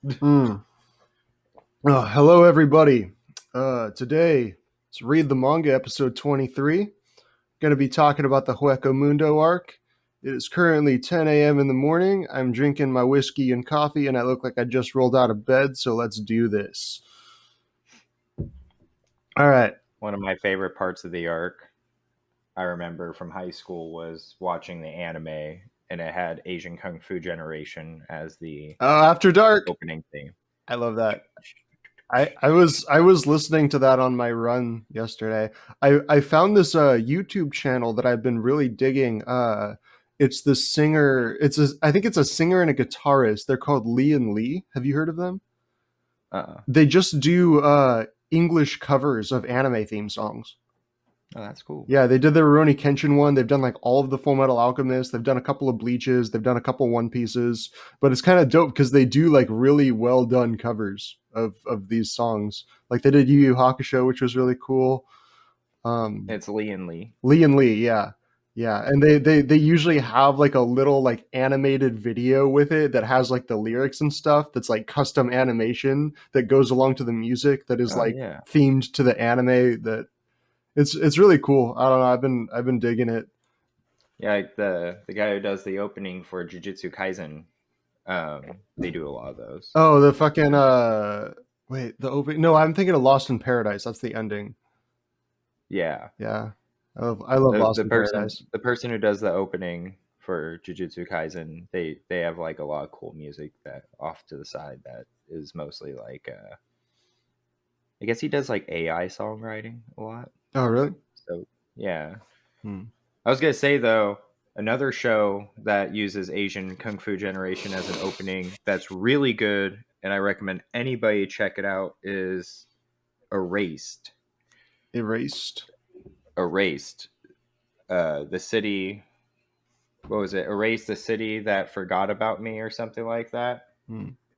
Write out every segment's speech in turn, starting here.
now. Hello, everybody. Today, it's Read the Manga, episode 23. Going to be talking about the Hueco Mundo arc. It is currently 10 a.m. in the morning. I'm drinking my whiskey and coffee, and I look like I just rolled out of bed, so let's do this. All right. One of my favorite parts of the arc, I remember from high school, was watching the anime, and it had Asian Kung Fu Generation as the After Dark. opening theme. I love that. I was listening to that on my run yesterday. I found this YouTube channel that I've been really digging. It's the singer. I think it's a singer and a guitarist. They're called Lee and Lee. Have you heard of them? They just do English covers of anime theme songs. Oh, that's cool. Yeah, they did the Rurouni Kenshin one. They've done like all of the Full Metal Alchemist. They've done a couple of Bleaches. They've done a couple One Pieces. But it's kind of dope because they do like really well done covers of these songs. Like they did Yu Yu Hakusho, which was really cool. It's Lee and Lee. Lee and Lee, yeah. Yeah, and they usually have like a little like animated video with it that has like the lyrics and stuff that's like custom animation that goes along to the music that is themed to the anime that it's really cool. I don't know. I've been digging it. Yeah, like the guy who does the opening for Jujutsu Kaisen, they do a lot of those. Oh, the fucking wait, the opening. No, I'm thinking of Lost in Paradise. That's the ending. Yeah. I love Lost in Paradise. The person who does the opening for Jujutsu Kaisen, they have like a lot of cool music that off to the side that is mostly like I guess he does like AI songwriting a lot. Oh, really? So, yeah. I was going to say, though, another show that uses Asian Kung Fu Generation as an opening that's really good, and I recommend anybody check it out, is Erased. Erased. The city... What was it? Erased, the city that forgot about me or something like that.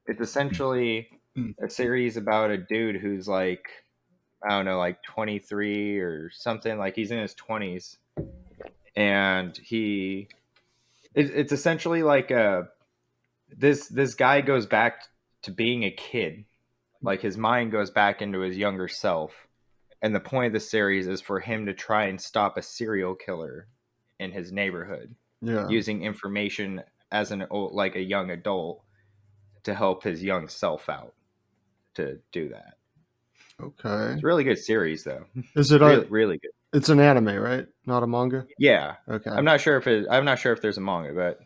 It's essentially a series about a dude who's like... I don't know, like 23 or something. Like he's in his 20s, and it's essentially like this guy goes back to being a kid. Like his mind goes back into his younger self, and the point of the series is for him to try and stop a serial killer in his neighborhood, using information as a young adult to help his young self out to do that. Okay. It's a really good series, though. Is it really good? It's an anime, right? Not a manga? Yeah. Okay. I'm not sure if there's a manga, but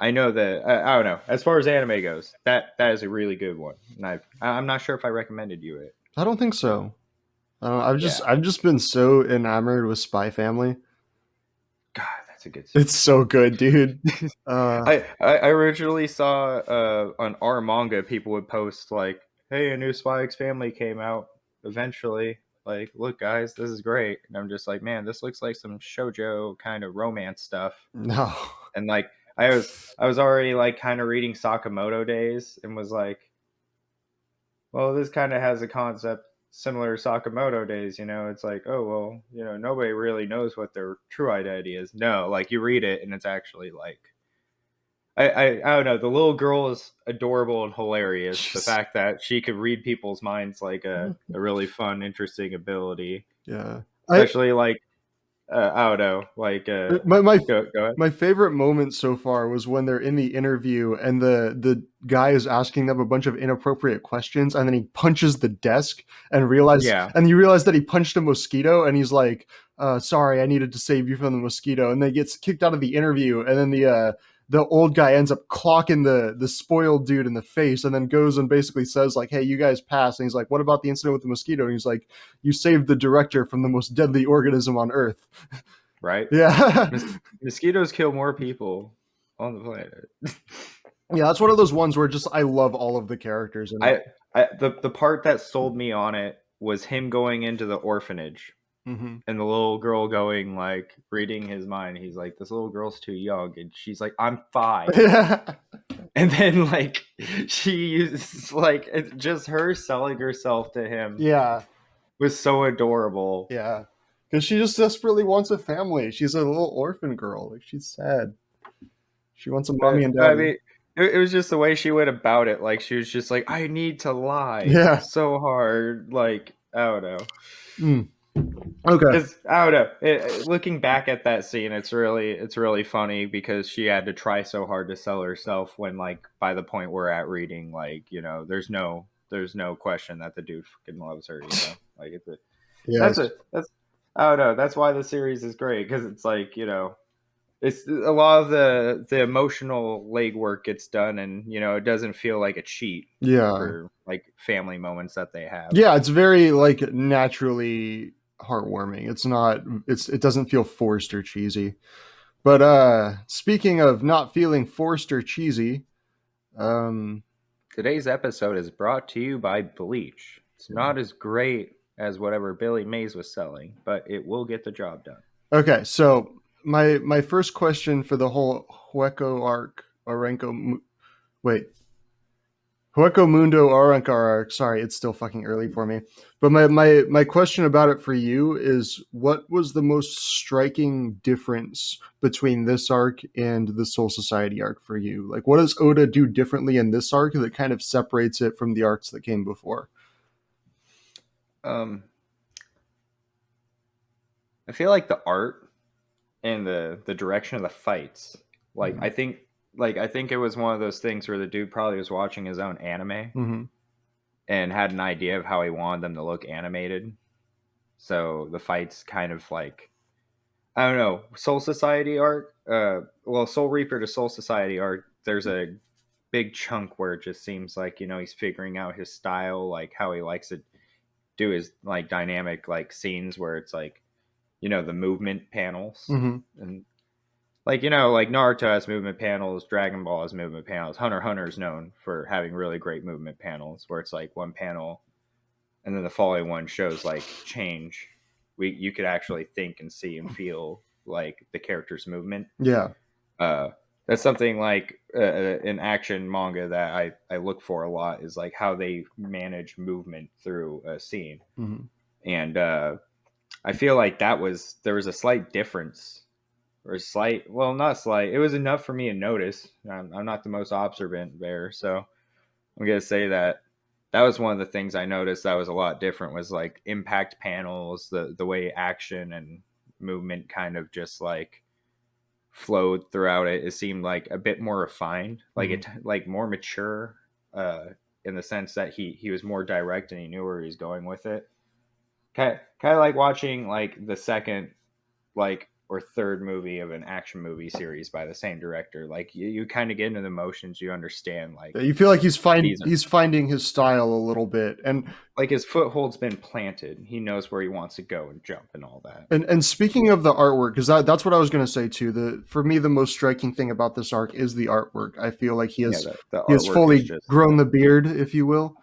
I know that I don't know. As far as anime goes, that is a really good one. And I'm not sure if I recommended you it. I don't think so. I've just been so enamored with Spy Family. God, that's a good series. It's so good, dude. I originally saw on our manga people would post like, "Hey, a new Spy X Family came out eventually. Like, look, guys, this is great." And I'm just like, man, this looks like some shoujo kind of romance stuff. No. And like, I was already like kind of reading Sakamoto Days and was like, well, this kind of has a concept similar to Sakamoto Days, you know? It's like, oh, well, you know, nobody really knows what their true identity is. No, like you read it and it's actually like, I don't know. The little girl is adorable and hilarious. Jeez. The fact that she could read people's minds like a really fun, interesting ability. Yeah. Especially I don't know. Like go ahead. My favorite moment so far was when they're in the interview and the guy is asking them a bunch of inappropriate questions, and then he punches the desk and you realize that he punched a mosquito, and he's like, "Sorry, I needed to save you from the mosquito," and they gets kicked out of the interview, and then the old guy ends up clocking the spoiled dude in the face, and then goes and basically says like, "Hey, you guys passed." And he's like, "What about the incident with the mosquito?" And he's like, "You saved the director from the most deadly organism on Earth." Right? Yeah. Mosquitoes kill more people on the planet. Yeah, that's one of those ones where just I love all of the characters. The part that sold me on it was him going into the orphanage. Mm-hmm. And the little girl going, like, reading his mind. He's like, this little girl's too young. And she's like, I'm 5. And then, like, she's like, just her selling herself to him. Yeah. Was so adorable. Yeah. Because she just desperately wants a family. She's a little orphan girl. Like, she's sad. She wants a mommy and daddy. it was just the way she went about it. Like she was just like, I need to lie Yeah. so hard. Like I don't know. Mm. Okay. Because I don't know. Looking back at that scene, it's really funny because she had to try so hard to sell herself when like by the point we're at reading, like there's no question that the dude fucking loves her. Like Yes. that's I don't know. That's why the series is great because it's like it's a lot of the emotional legwork gets done, and it doesn't feel like a cheat Yeah. for like family moments that they have. Yeah, it's very like naturally heartwarming. It's not it doesn't feel forced or cheesy. But speaking of not feeling forced or cheesy, um Today's episode is brought to you by Bleach. It's not as great as whatever Billy Mays was selling, but it will get the job done. okay, so my first question for the whole Hueco arc, wait, Hueco Mundo Arrancar arc. Sorry, it's still fucking early for me. But my question about it for you is, what was the most striking difference between this arc and the Soul Society arc for you? Like, what does Oda do differently in this arc that kind of separates it from the arcs that came before? Um, I feel like the art and the direction of the fights, like Mm-hmm. I think it was one of those things where the dude probably was watching his own anime Mm-hmm. and had an idea of how he wanted them to look animated. So the fights kind of like I don't know, Soul Society arc, well, Soul Reaper to Soul Society arc, there's a big chunk where it just seems like, he's figuring out his style, like how he likes to do his like dynamic like scenes where it's like, the movement panels. Mm-hmm. And like Naruto has movement panels, Dragon Ball has movement panels, Hunter x Hunter is known for having really great movement panels where it's like one panel and then the following one shows like change. You could actually think and see and feel like the character's movement. Yeah. uh that's something like in action manga that I look for a lot is like how they manage movement through a scene. Mm-hmm. And I feel like there was a slight difference, or slight, well, not slight, it was enough for me to notice. I'm not the most observant there, so I'm gonna say that that was one of the things I noticed that was a lot different, was like impact panels, the way action and movement kind of just like flowed throughout it. It seemed like a bit more refined, like Mm-hmm. it like more mature, uh, in the sense that he was more direct and he knew where he was going with it. Kind of like watching like the second like or third movie of an action movie series by the same director. Like you kind of get into the motions, you understand like You feel like these are he's finding his style a little bit, like his foothold's been planted. He knows where he wants to go and jump and all that. and speaking of the artwork, because that's what I was going to say too. The For me, the most striking thing about this arc is the artwork. I feel like Yeah, the he has artwork is fully just grown the beard, if you will.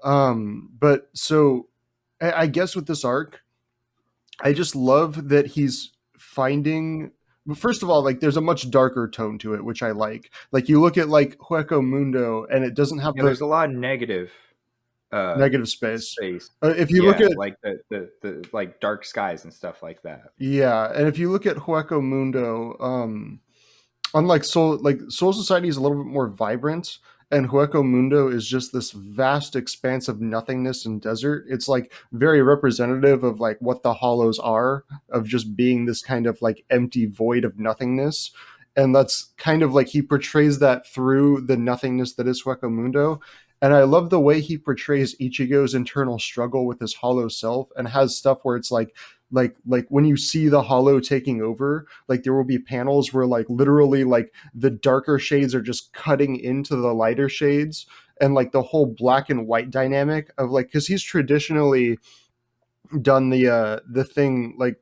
But so I guess with this arc, I just love that he's finding. First of all, like there's a much darker tone to it, which I like. Like you look at like Hueco Mundo, and it doesn't have the there's a lot of negative negative space. space. If you look Yeah, at like the like dark skies and stuff like that. Yeah, and if you look at Hueco Mundo, unlike Soul Society is a little bit more vibrant, and Hueco Mundo is just this vast expanse of nothingness and desert. It's like very representative of like what the hollows are, of just being this kind of like empty void of nothingness. And that's kind of like he portrays that through the nothingness that is Hueco Mundo. And I love the way he portrays Ichigo's internal struggle with his hollow self, and has stuff where it's like when you see the hollow taking over, like there will be panels where like literally like the darker shades are just cutting into the lighter shades, and like the whole black and white dynamic of like, because he's traditionally done the thing like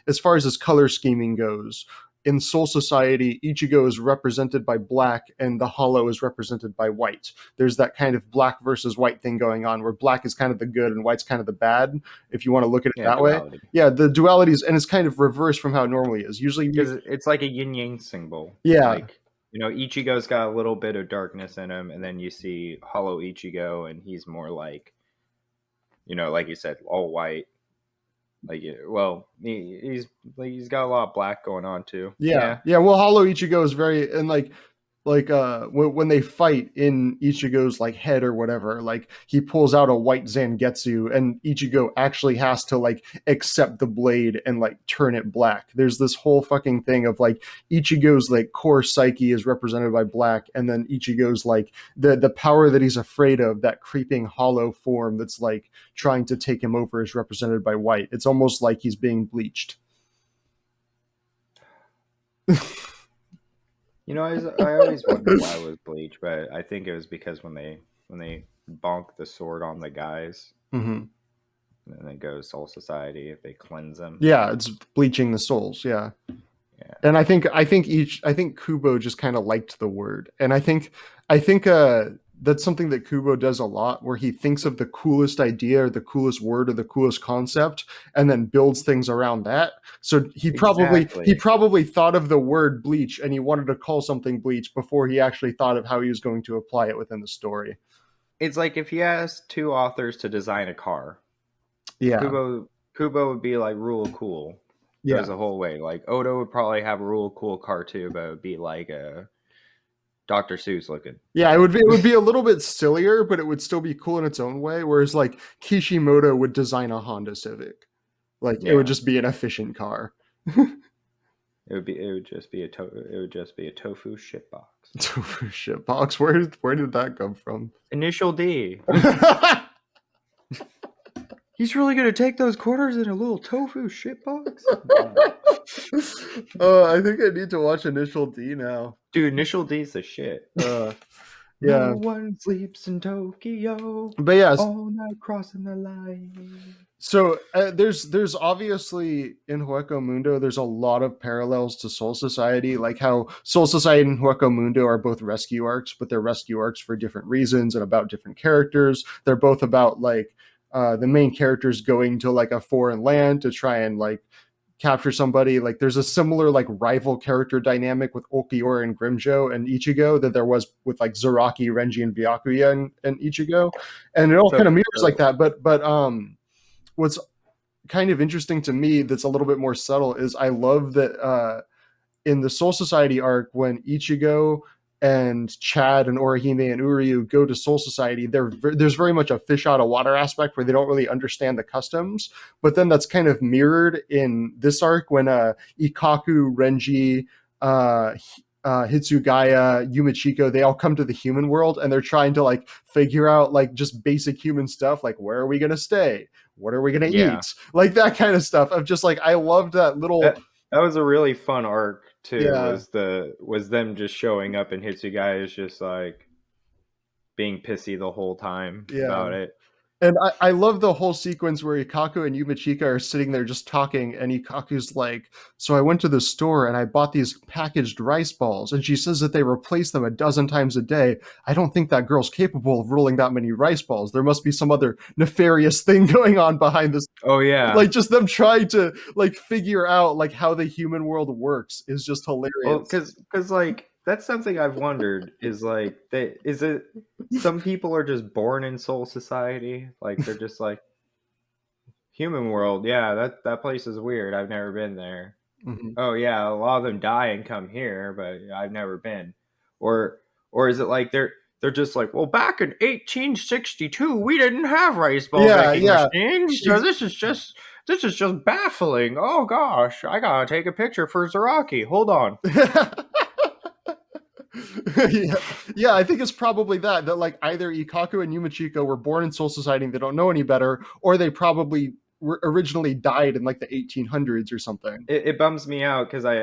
as far as his color scheming goes, in Soul Society, Ichigo is represented by black and the hollow is represented by white. There's that kind of black versus white thing going on, where black is kind of the good and white's kind of the bad, if you want to look at it Yeah, that way. duality. Yeah, the dualities, and it's kind of reversed from how it normally is. Usually, Because it's like a yin yang symbol. yeah, Like Ichigo's got a little bit of darkness in him, and then you see Hollow Ichigo, and he's more like like you said, all white. Like, well, he's got a lot of black going on too. yeah, Yeah, yeah. Well, Hollow Ichigo is very, and like like when they fight in Ichigo's like head or whatever, like he pulls out a white Zangetsu and Ichigo actually has to like accept the blade and like turn it black. There's this whole fucking thing of like Ichigo's like core psyche is represented by black, and then Ichigo's like the power that he's afraid of, that creeping hollow form that's like trying to take him over, is represented by white. It's almost like he's being bleached. You know, I always wondered why it was Bleach, but I think it was because when they bonk the sword on the guys, mm-hmm. and then it goes Soul Society, if they cleanse them. Yeah, it's bleaching the souls. Yeah. Yeah. And I think Kubo just kind of liked the word, and I think that's something that Kubo does a lot, where he thinks of the coolest idea or the coolest word or the coolest concept, and then builds things around that. So he probably thought of the word bleach, and he wanted to call something bleach before he actually thought of how he was going to apply it within the story. It's like if you asked two authors to design a car. Yeah. Kubo would be like Rule Cool. Yeah. Goes the whole way. Like Oda would probably have a Rule Cool car too, but it would be like a Dr. Seuss looking. Yeah, it would be a little bit sillier, but it would still be cool in its own way. Whereas like Kishimoto would design a Honda Civic, like it would just be an efficient car. It would just be a tofu shitbox. Tofu shitbox. Where did that come from? Initial D. He's really gonna take those quarters in a little tofu shitbox? I think I need to watch Initial D now. Dude, Initial D's the shit. Yeah. No one sleeps in Tokyo. But yes, all night crossing the line. So there's obviously in Hueco Mundo, there's a lot of parallels to Soul Society, like how Soul Society and Hueco Mundo are both rescue arcs, but they're rescue arcs for different reasons and about different characters. They're both about like the main characters going to like a foreign land to try and like capture somebody. Like there's a similar like rival character dynamic with Ulquiorra and Grimmjow and Ichigo that there was with like Zaraki, Renji, and Byakuya and Ichigo, and it all kind of mirrors like that. But what's kind of interesting to me that's a little bit more subtle is I love that in the Soul Society arc, when Ichigo and Chad and Orihime and Uryu go to Soul Society, there's very much a fish out of water aspect where they don't really understand the customs. But then that's kind of mirrored in this arc when Ikkaku, Renji, Hitsugaya, Yumichiko, they all come to the human world and they're trying to like figure out like just basic human stuff, like where are we gonna stay? What are we gonna eat? Like that kind of stuff. Of just like I loved that little. That was a really fun arc too. Yeah. Was them just showing up and Hitsugaya is just like being pissy the whole time about it. And I love the whole sequence where Ikkaku and Yumichika are sitting there just talking, and Ikkaku's like, so I went to the store and I bought these packaged rice balls, and she says that they replace them 12 times a day. I don't think that girl's capable of rolling that many rice balls. There must be some other nefarious thing going on behind this. Oh, yeah. Like, just them trying to, like, figure out, like, how the human world works is just hilarious. Well, because like, that's something I've wondered is like, some people are just born in Soul Society. Like, they're just like, human world. Yeah, that place is weird. I've never been there. Mm-hmm. Oh, yeah, a lot of them die and come here, but I've never been. Or is it like they're just like, well, back in 1862, we didn't have rice ball making machines. So this is just baffling. Oh, gosh, I gotta take a picture for Zaraki. Hold on. Yeah, I think it's probably that like either Ikkaku and Yumichiko were born in Soul Society and they don't know any better, or they probably originally died in like the 1800s or something. It bums me out because I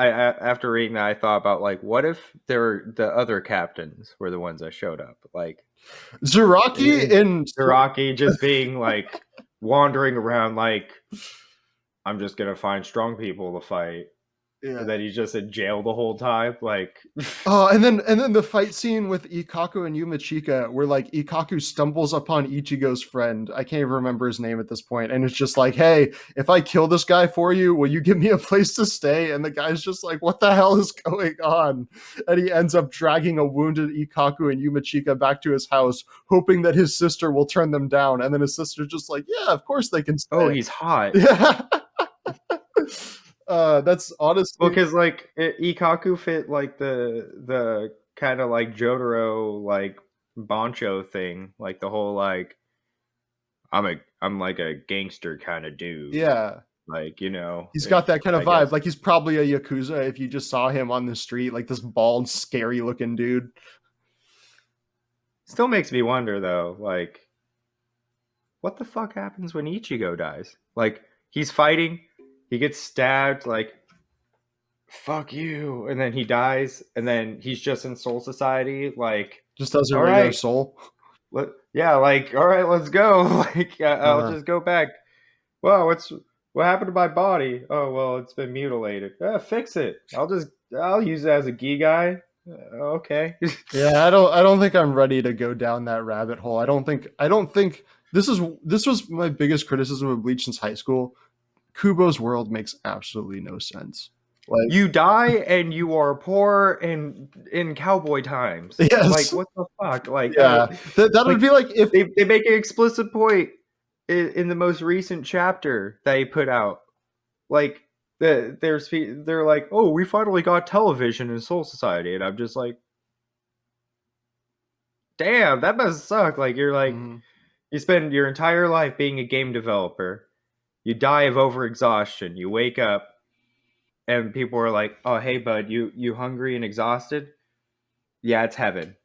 after reading that I thought about like, what if the other captains were the ones that showed up, like Zaraki just being like wandering around like, I'm just gonna find strong people to fight. Yeah. And then he's just in jail the whole time, like. And then the fight scene with Ikkaku and Yumichika, where like Ikkaku stumbles upon Ichigo's friend. I can't even remember his name at this point, and it's just like, hey, if I kill this guy for you, will you give me a place to stay? And the guy's just like, what the hell is going on? And he ends up dragging a wounded Ikkaku and Yumichika back to his house, hoping that his sister will turn them down. And then his sister's just like, yeah, of course they can stay. Oh, he's hot. Yeah. That's honestly because like Ikaku fit like the kind of like Jotaro like Bancho thing, like the whole like I'm like a gangster kind of dude, yeah. like you know, He's got that kind of I vibe. guess Like he's probably a Yakuza if you just saw him on the street, like this bald, scary looking dude. still makes me wonder though, like what the fuck happens when Ichigo dies? Like he's fighting, he gets stabbed, like fuck you, and then he dies, and then he's just in Soul Society, like Just as a all regular right, soul. yeah, like all right, let's go. Like I'll Uh, just go back. Wow, what happened to my body? Oh well, it's been mutilated. Fix it. I'll use it as a gi guy. Okay. yeah, I don't think I'm ready to go down that rabbit hole. I don't think this was my biggest criticism of Bleach since high school. Kubo's world makes absolutely no sense. Like You die and you are poor and in cowboy times. Like yes, what the fuck? Like yeah, that would like be like if they make an explicit point in the most recent chapter they put out. Like they're like, oh, we finally got television in Soul Society, and I'm just like, damn, that must suck. Like you're like mhm. you spend your entire life being a game developer, you die of overexhaustion, you wake up, and people are like, oh hey bud, you hungry and exhausted? Yeah, it's heaven.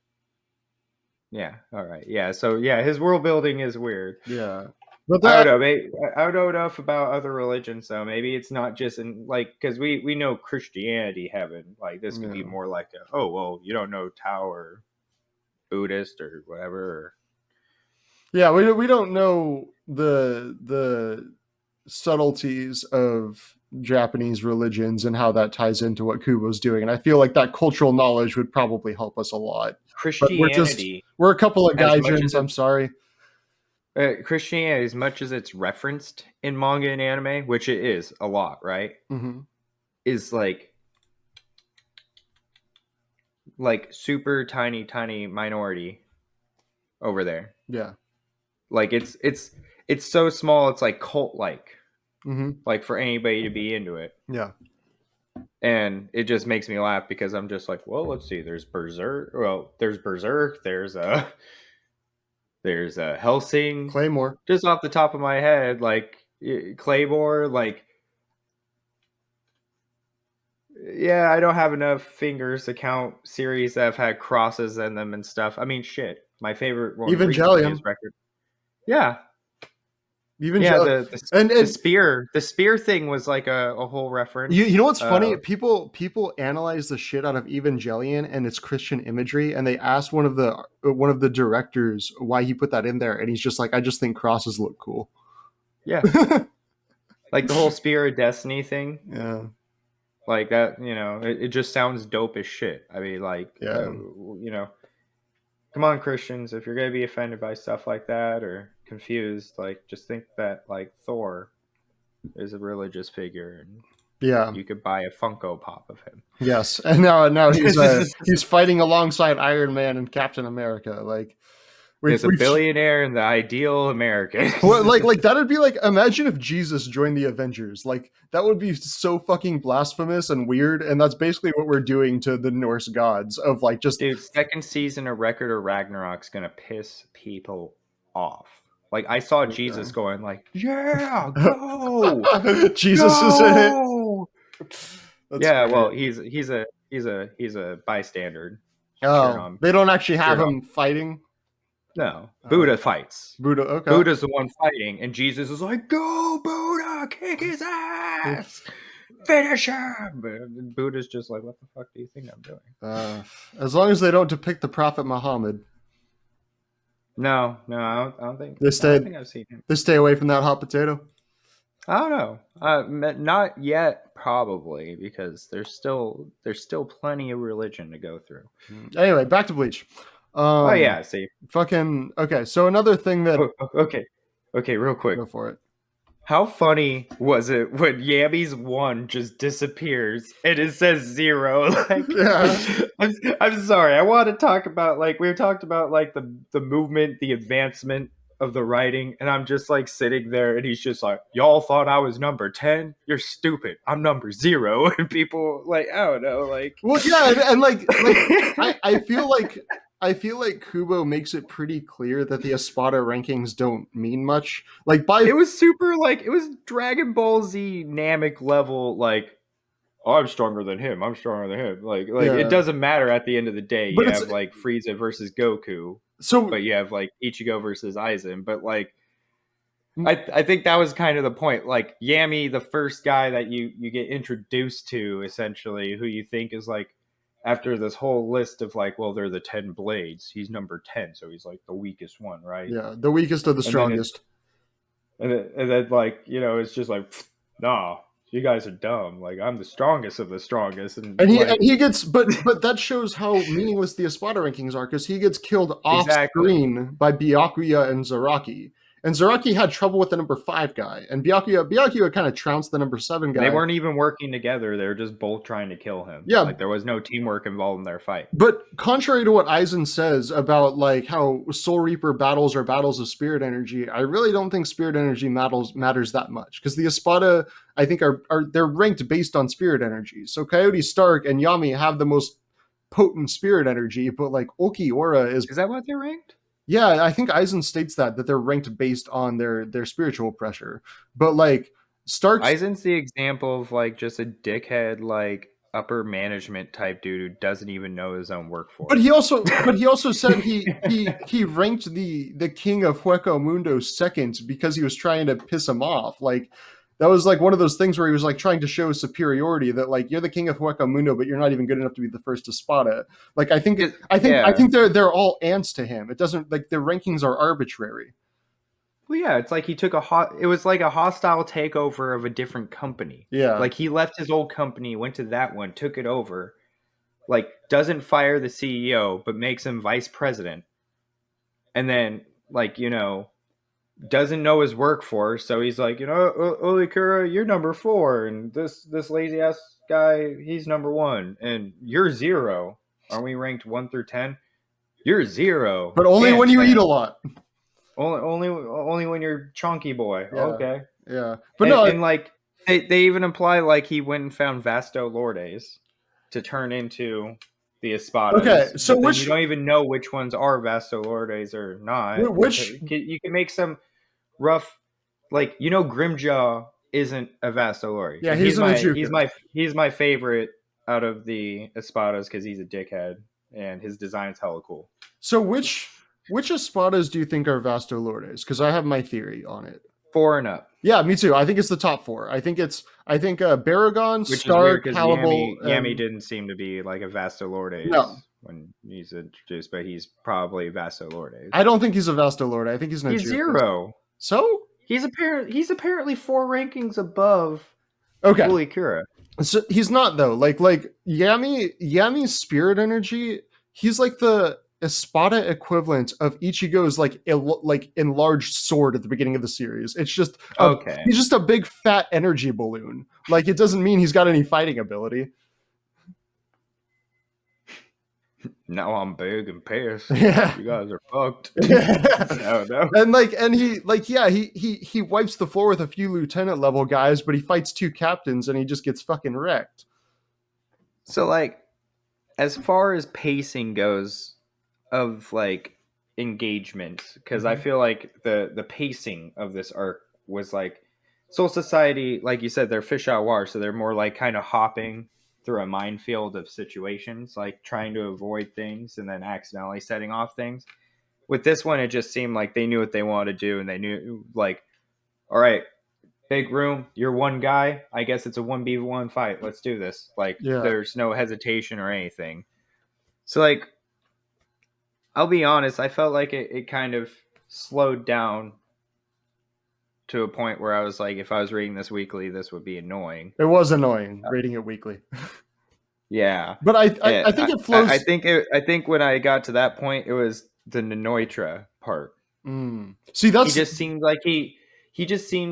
Yeah, all right. Yeah, so yeah, his world building is weird. Yeah, but I don't that know. Maybe, I don't know enough about other religions, though. Maybe it's not just in like because we know Christianity heaven. Like this could be yeah. more like a, oh well, you don't know Tao or Buddhist or whatever. Or, Yeah, we don't know the subtleties of Japanese religions and how that ties into what Kubo's doing. And I feel like that cultural knowledge would probably help us a lot. But Christianity, we're a couple of as much gaijins, as I'm it's sorry. Christianity, as much as it's referenced in manga and anime, which it is a lot, right? Mm-hmm. Is like super tiny minority over there. Yeah. Like it's so small. It's like cult Mm-hmm. like for anybody to be into it. Yeah. And it just makes me laugh because I'm just like, well, let's see. There's Berserk. Well, there's Berserk. There's a Helsing. Claymore. Just off the top of my head, like Claymore. Like, yeah, I don't have enough fingers to count series that have had crosses in them and stuff. I mean, shit. My favorite one recently is Evangelion. Record. Yeah, yeah. Evangelion. And The spear thing was like a whole reference. you know what's funny? People analyze the shit out of Evangelion and its Christian imagery, and they asked one of the directors why he put that in there, and he's just like, I just think crosses look cool. Yeah, like the whole Spear of Destiny thing. Yeah. Like that, you know, it just sounds dope as shit. I mean, like, Yeah. you know, come on, Christians, if you're gonna be offended by stuff like that or confused, like, just think that like Thor is a religious figure, and Yeah. you could buy a Funko Pop of him. Yes. And now he's fighting alongside Iron Man and Captain America. Like He's a billionaire and the ideal American. Well, like that'd be like, imagine if Jesus joined the Avengers. Like that would be so fucking blasphemous and weird. And that's basically what we're doing to the Norse gods of like just Dude, second season of Record of Ragnarok's gonna piss people off. Like I saw Jesus going like, "Yeah, go, Jesus go!" is in it. Yeah, well, he's a bystander. Oh, they don't actually have him fighting. No, Buddha fights. Buddha, okay. Buddha's the one fighting, and Jesus is like, "Go, Buddha, kick his ass, finish him." And Buddha's just like, "What the fuck do you think I'm doing?" As long as they don't depict the Prophet Muhammad. No, I don't think. I don't think I've seen him. They stay away from that hot potato. I don't know. Not yet, probably, because there's still plenty of religion to go through. Anyway, back to Bleach. Oh yeah, see. Fucking okay. So another thing that okay, real quick. Go for it. How funny was it when Yami's 1 just disappears and it says 0? Like, yeah. I'm sorry. I want to talk about like we talked about like the movement, the advancement of the writing, and I'm just like sitting there, and he's just like, "Y'all thought I was number 10? You're stupid. I'm number 0." And people like, I don't know, like, well, yeah, and like I feel like Kubo makes it pretty clear that the Espada rankings don't mean much. Like it was super like it was Dragon Ball Z Namek level, like, oh, I'm stronger than him. I'm stronger than him. Like it yeah, doesn't matter at the end of the day. but You it's have like Frieza versus Goku, so but you have like Ichigo versus Aizen. But like I think that was kind of the point. Like Yami, the first guy that you get introduced to, essentially, who you think is like, after this whole list of like, well, they're the 10 blades. He's number 10, so he's like the weakest one, right? yeah, the weakest of the And then it, strongest. and then like, it's just like, nah, you guys are dumb. Like, I'm the strongest of the strongest, and like, he gets but that shows how meaningless the Espada rankings are, because he gets killed off exactly. screen by Byakuya and Zaraki. And Zaraki had trouble with the number 5 guy, and Byakuya kind of trounced the number 7 They guy. weren't even working together. They were just both trying to kill him. Yeah, Like, there was no teamwork involved in their fight. but contrary to what Aizen says about like how Soul Reaper battles are battles of spirit energy, I really don't think spirit energy matters that much, because the Espada, I think, are they're ranked based on spirit energy. So Coyote Stark and Yami have the most potent spirit energy, but like Ulquiorra is. Is that what they're ranked? Yeah, I think Aizen states that they're ranked based on their spiritual pressure. But like Stark's. Aizen's the example of like just a dickhead, like upper management type dude who doesn't even know his own workforce. But he also said he ranked the king of Hueco Mundo second because he was trying to piss him off. Like that was like one of those things where he was like trying to show superiority, that like you're the king of Hueco Mundo, but you're not even good enough to be the first Espada. Like I think they're all ants to him. It doesn't, like, their rankings are arbitrary. Well, yeah, it's like he took it was like a hostile takeover of a different company. Yeah. Like he left his old company, went to that one, took it over, like doesn't fire the CEO, but makes him vice president. And then, like, doesn't know his workforce, so he's like, Olikura, you're number 4, and this lazy ass guy, he's number 1, and you're 0. Aren't we ranked 1 through 10? You're 0, but only when you eat a lot. Only when you're chunky boy. Yeah. Okay. Yeah, but no, and like they even imply like he went and found Vasto Lordes to turn into the Espadas. Okay, so you don't even know which ones are Vasto Lordes or not. You can make some rough, like, Grimjaw isn't a Vasto Lorde. Yeah, he's my favorite out of the Espadas because he's a dickhead and his design's hella cool. So which Espadas do you think are Vasto Lordes? Because I have my theory on it. 4 and up. Yeah, me too. I think it's the top 4. I think Baragon, which Stark, is weird, Hannibal. Yami didn't seem to be like a Vasto Lordes when he's introduced, but he's probably Vasto Lordes. I don't think he's a Vasto Lord. I think he's 0. So he's apparently 4 rankings above Ulikura. So he's not, though. Like Yami's spirit energy, he's like the Espada equivalent of Ichigo's like enlarged sword at the beginning of the series. It's just he's just a big fat energy balloon. Like, it doesn't mean he's got any fighting ability. Now I'm big and pissed. Yeah. You guys are fucked. No. And he wipes the floor with a few lieutenant level guys, but he fights 2 captains and he just gets fucking wrecked. So, like, as far as pacing goes of like engagement, because I feel like the pacing of this arc was like Soul Society, like you said, they're fish out of water, so they're more like kind of hopping through a minefield of situations, like trying to avoid things and then accidentally setting off things. With this one, it just seemed like they knew what they wanted to do, and they knew, like, all right, big room, you're one guy, I guess it's a 1v1 fight, let's do this. Like, there's no hesitation or anything. So, like, I'll be honest, I felt like it kind of slowed down to a point where I was like, if I was reading this weekly, this would be annoying. It was annoying reading it weekly. Yeah. But I think it flows. I think when I got to that point, it was the Nanoitra part. See, he just seemed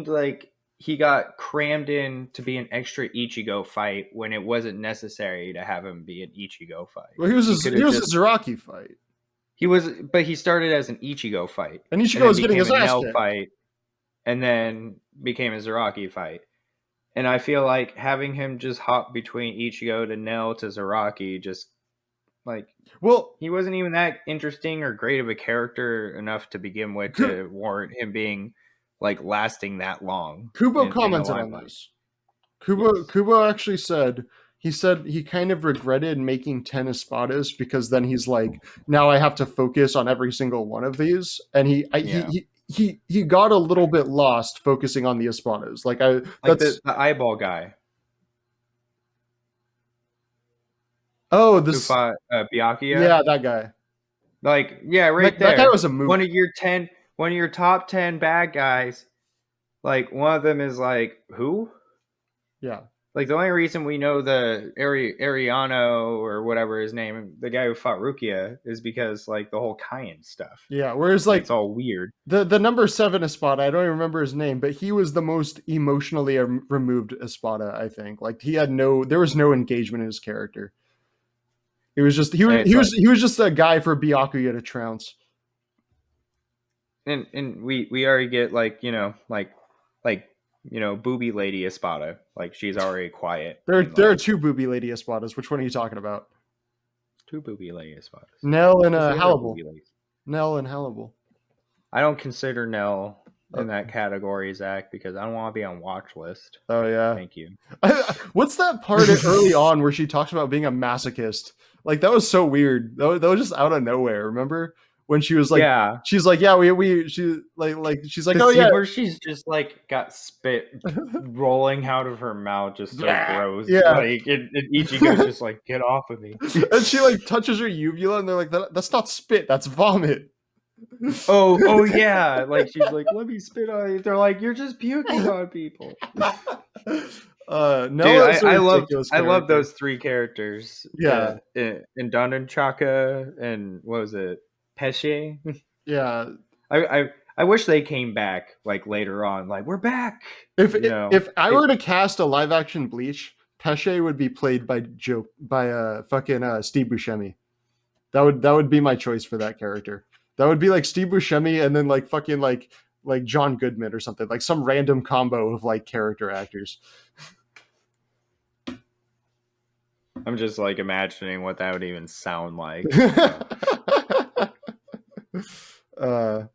like he got crammed in to be an extra Ichigo fight when it wasn't necessary to have him be an Ichigo fight. Well, he was a Zaraki fight. but he started as an Ichigo fight, and Ichigo was getting his ass Nell kicked. fight, and then became a Zaraki fight. And I feel like having him just hop between Ichigo to Nell to Zaraki, just like, well, he wasn't even that interesting or great of a character enough to begin with to warrant him being like lasting that long. Kubo in commented on this. Kubo actually said he kind of regretted making 10 espadas because then he's like, now I have to focus on every single one of these, and he got a little bit lost focusing on the espadas. Like the eyeball guy. Oh, who fought Byakuya? Yeah, that guy. Like, yeah, right there. That guy was a mook. One of your top 10 bad guys. Like, one of them is like, who? Yeah. Like, the only reason we know the Ariano or whatever his name, the guy who fought Rukia, is because, like, the whole Kaien stuff. Yeah, whereas, like, it's all weird. The number 7 Espada, I don't even remember his name, but he was the most emotionally removed Espada, I think. Like, there was no engagement in his character. He was just he was just a guy for Byakuya to trounce. And we already get booby lady Espada. Like, she's already quiet. There are 2 booby lady Espadas. Which one are you talking about? 2 booby lady Espadas. Nell and Hannibal. Nell and Hannibal. I don't consider Nell in that category, Zach, because I don't want to be on watch list. Oh yeah. Thank you. What's that part early on where she talks about being a masochist? Like, that was so weird. That was just out of nowhere. Remember when she was like, yeah, she's like, yeah, she's like, oh yeah, where she's just like got spit rolling out of her mouth, just so gross. Yeah, like Ichigo's just like, get off of me. And she like touches her uvula, and they're like, that's not spit, that's vomit. Oh yeah, like she's like, let me spit on you. They're like, you're just puking on people. No, dude, I love those 3 characters. Yeah, in Chaka and what was it, Pesce? Yeah, I wish they came back like later on. Like, we're back. If I were to cast a live action Bleach, Pesce would be played by fucking Steve Buscemi. That would be my choice for that character. That would be like Steve Buscemi and then like fucking like John Goodman or something, like some random combo of like character actors. I'm just like imagining what that would even sound like. I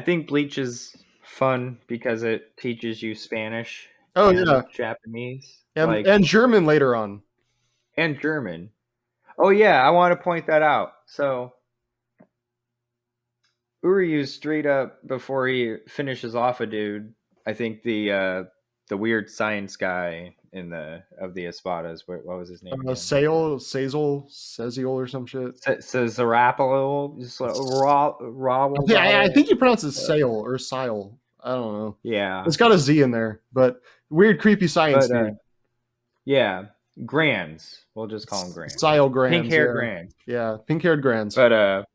think Bleach is fun because it teaches you Spanish. Oh yeah, Japanese and German later on. And German. Oh yeah, I want to point that out. So Uryu straight up before he finishes off a dude, I think the weird science guy of the Espadas, what was his name? Sazel or some shit. Zarapalo, I think you pronounce it Sale or Sile. I don't know. Yeah, it's got a Z in there, but weird, creepy science dude. Yeah, Grands. We'll just call him Grands. Sile Grands. Pink-haired Grands. Yeah, pink-haired Grands. But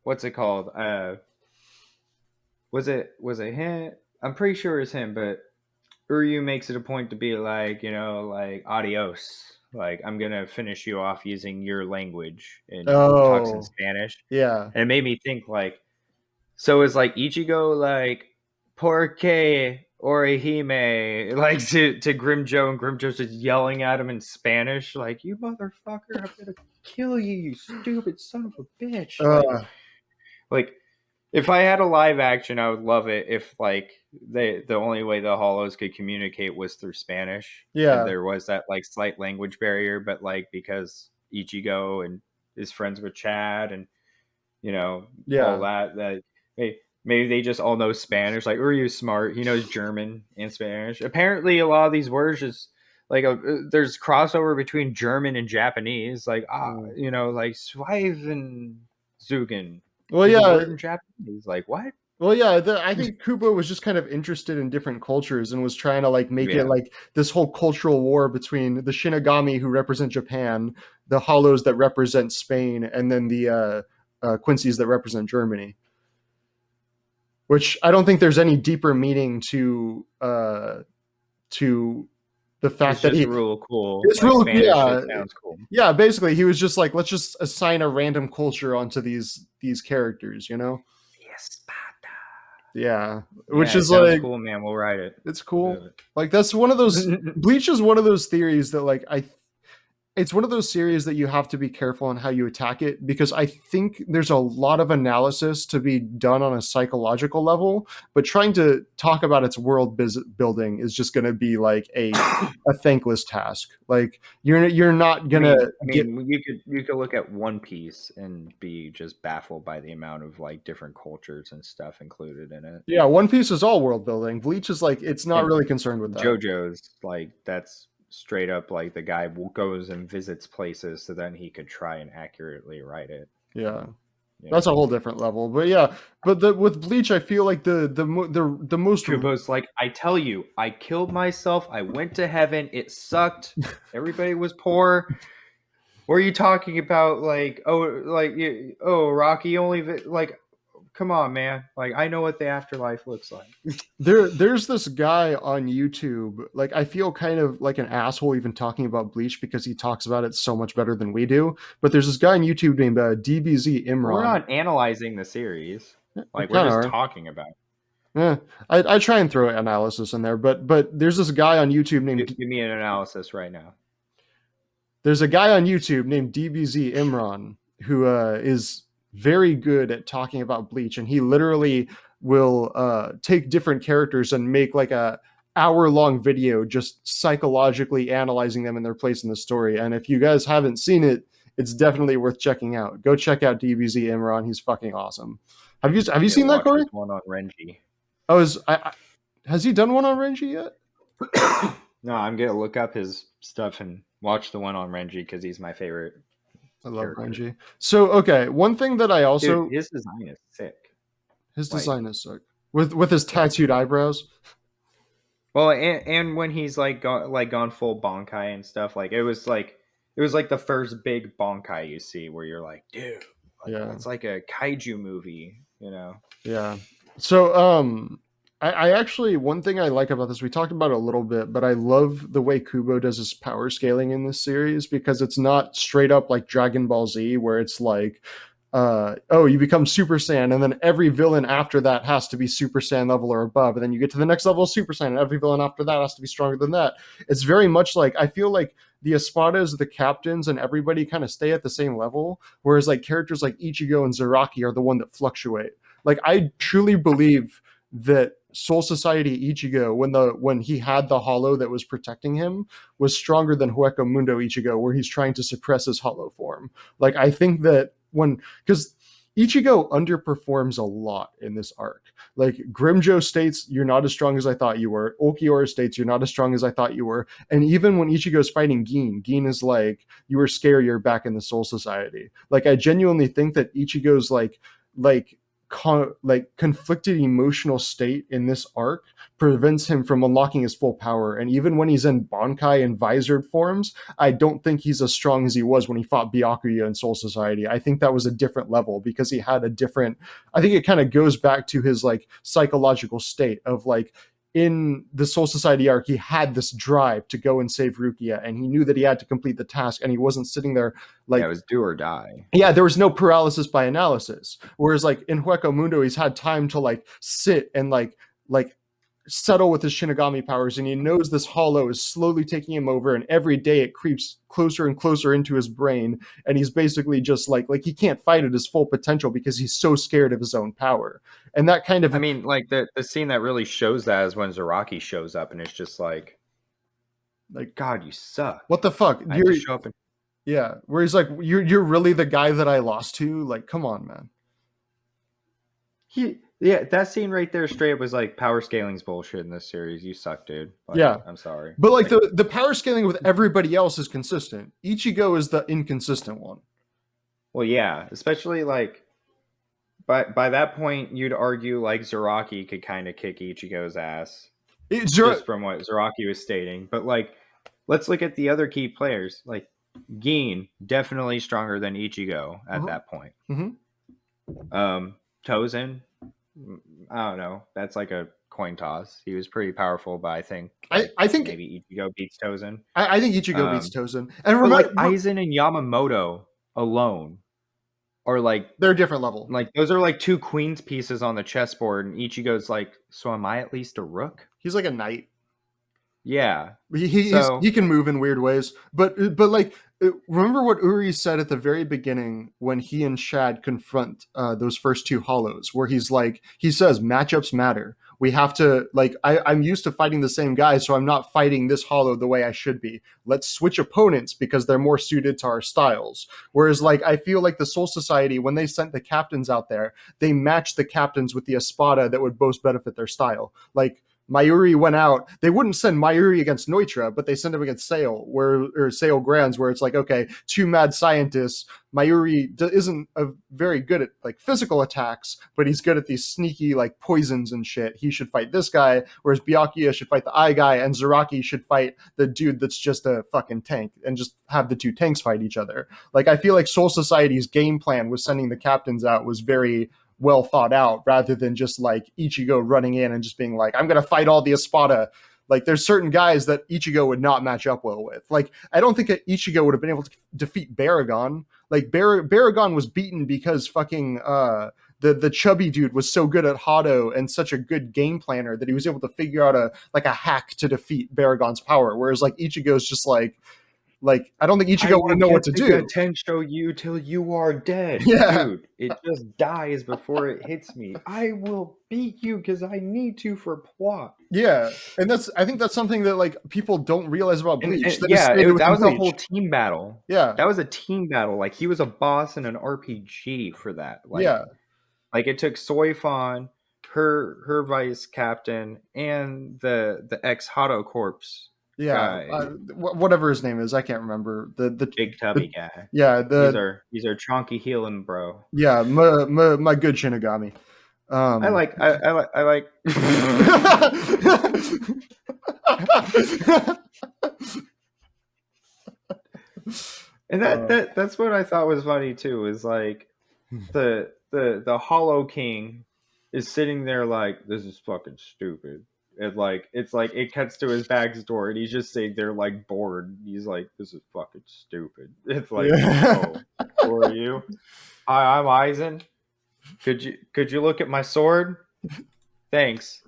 what's it called? Was it him? I'm pretty sure it's him, but Uryu makes it a point to be like, like, adios. Like, I'm gonna finish you off using your language, and talks in Spanish. Yeah. And it made me think, like, so is like Ichigo like, porque Orihime, like to Grimjo, and Grimjo's just yelling at him in Spanish, like, you motherfucker, I'm gonna kill you, you stupid son of a bitch. Like, if I had a live action, I would love it if like the only way the Hollows could communicate was through Spanish. Yeah, and there was that like slight language barrier, but like because Ichigo and is friends with Chad and all that maybe they just all know Spanish. Like, Uryu's smart, he knows German and Spanish. Apparently, a lot of these words just like there's crossover between German and Japanese. Like like Schweiven Zugen. Well, yeah, in Japanese. Like, what? Well, yeah, I think Kubo was just kind of interested in different cultures and was trying to like make it like this whole cultural war between the Shinigami who represent Japan, the Hollows that represent Spain, and then the Quincy's that represent Germany. Which I don't think there's any deeper meaning to the the fact that just real cool. It's real, Spanish just sounds cool. Yeah, basically, he was just like, let's just assign a random culture onto these characters, you know? Yeah, which is sounds like cool, man. We'll write it. It's cool. Like that's one of those. Bleach is one of those theories that like it's one of those series that you have to be careful on how you attack it, because I think there's a lot of analysis to be done on a psychological level, but trying to talk about its world building is just going to be like a thankless task. Like you're not gonna you could look at One Piece and be just baffled by the amount of like different cultures and stuff included in it. Yeah, One Piece is all world building. Bleach is like, it's not really concerned with that. JoJo's like, that's straight up like the guy goes and visits places so then he could try and accurately write it. Yeah. That's a whole different level. But yeah, but with Bleach, I feel like the most Kubo's like, I tell you, I killed myself. I went to heaven. It sucked. Everybody was poor. What are you talking about? Like, Rocky only like, come on, man. Like, I know what the afterlife looks like. There's this guy on YouTube. Like, I feel kind of like an asshole even talking about Bleach because he talks about it so much better than we do. But there's this guy on YouTube named DBZ Imran. We're not analyzing the series. Like, we're just talking about it. Yeah, I try and throw analysis in there, but there's this guy on YouTube named. Give me an analysis right now. There's a guy on YouTube named DBZ Imran who is very good at talking about Bleach, and he literally will take different characters and make like a hour-long video just psychologically analyzing them and their place in the story. And if you guys haven't seen it, it's definitely worth checking out. Go check out DBZ Imran. He's fucking awesome. Have you seen that, Cory? One on Renji. Oh, has he done one on Renji yet? No, I'm gonna look up his stuff and watch the one on Renji because he's my favorite. I love Renji. So, okay, one thing that I also... Dude, his design is sick. His design is sick. With his tattooed eyebrows. Well, and when he's like gone full Bankai and stuff, like it was like the first big Bankai you see where you're like, dude, it's like a kaiju movie, you know? Yeah. So, I actually, one thing I like about this, we talked about it a little bit, but I love the way Kubo does his power scaling in this series, because it's not straight up like Dragon Ball Z where it's like, you become Super Saiyan, and then every villain after that has to be Super Saiyan level or above, and then you get to the next level of Super Saiyan, and every villain after that has to be stronger than that. It's very much like, I feel like the Espadas, the captains, and everybody kind of stay at the same level, whereas like characters like Ichigo and Zaraki are the one that fluctuate. Like, I truly believe that Soul Society Ichigo, when he had the hollow that was protecting him, was stronger than Hueco Mundo Ichigo, where he's trying to suppress his hollow form. Like, I think that because Ichigo underperforms a lot in this arc. Like, Grimjo states, you're not as strong as I thought you were. Ulquiorra states, you're not as strong as I thought you were. And even when Ichigo's fighting Gin is like, you were scared, you're back in the Soul Society. Like, I genuinely think that Ichigo's conflicted emotional state in this arc prevents him from unlocking his full power. And even when he's in Bankai and Visored forms, I don't think he's as strong as he was when he fought Byakuya in Soul Society. I think that was a different level because he had I think it kind of goes back to his like psychological state of like, in the Soul Society arc, he had this drive to go and save Rukia, and he knew that he had to complete the task, and he wasn't sitting there like... Yeah, it was do or die. Yeah, there was no paralysis by analysis. Whereas like in Hueco Mundo, he's had time to like sit and like settle with his Shinigami powers, and he knows this hollow is slowly taking him over, and every day it creeps closer and closer into his brain, and he's basically just like he can't fight at his full potential because he's so scared of his own power. And that kind of... I mean, like the scene that really shows that is when Zaraki shows up, and it's just like, God, you suck. What the fuck? You show up yeah, where he's like, you're really the guy that I lost to? Like, come on, man. Yeah, that scene right there straight up was like, power scaling's bullshit in this series. You suck, dude. Like, yeah. I'm sorry. But like the power scaling with everybody else is consistent. Ichigo is the inconsistent one. Well, yeah, especially like by that point, you'd argue like Zaraki could kind of kick Ichigo's ass. Just from what Zaraki was stating. But like, let's look at the other key players. Like, Gin, definitely stronger than Ichigo at that point. Mm-hmm. Tozen, I don't know. That's like a coin toss. He was pretty powerful, but I think I think maybe Ichigo beats Tozen. I think Ichigo beats Tozen. And like Aizen and Yamamoto alone are like they're a different level. Like those are like two queen's pieces on the chessboard, and Ichigo's like, so am I at least a rook? He's like a knight. Yeah, he can move in weird ways, but like, remember what Uri said at the very beginning when he and Shad confront those first two hollows, where he says matchups matter. We have to, like, I'm used to fighting the same guys, so I'm not fighting this hollow the way I should be. Let's switch opponents because they're more suited to our styles. Whereas, like, I feel like the Soul Society, when they sent the captains out there, they matched the captains with the espada that would most benefit their style. Like, Mayuri went out. They wouldn't send Mayuri against Neutra, but they sent him against Sale, or Sale Grands, where it's like, okay, two mad scientists. Mayuri isn't very good at like physical attacks, but he's good at these sneaky like poisons and shit. He should fight this guy, whereas Byakuya should fight the eye guy, and Zaraki should fight the dude that's just a fucking tank, and just have the two tanks fight each other. Like, I feel like Soul Society's game plan with sending the captains out was very well thought out, rather than just like Ichigo running in and just being like, I'm gonna fight all the Espada. Like, there's certain guys that Ichigo would not match up well with. Like, I don't think Ichigo would have been able to defeat Baragon. Like, Baragon was beaten because fucking the chubby dude was so good at Hado and such a good game planner that he was able to figure out a hack to defeat Baragon's power. Whereas like Ichigo's just like, I don't think Ichigo would know what to do. Tensho you till you are dead. Yeah. Dude, it just dies before it hits me. I will beat you because I need to for plot. Yeah, and I think that's something that like people don't realize about Bleach. That was a whole team battle. Yeah, that was a team battle. Like, he was a boss in an RPG for that. Like, yeah, like it took Soifon, her vice captain, and the ex Hado Corpse. Yeah, whatever his name is, I can't remember. The big tubby guy. Yeah, he's our chonky healing bro. Yeah, my good Shinigami. I like. And that's what I thought was funny too. Is like the Hollow King is sitting there like, this is fucking stupid. It's like it cuts to his backstory and he's just sitting there like bored. He's like, this is fucking stupid. It's like, oh, who are you? Hi, I'm Aizen. Could you look at my sword? Thanks.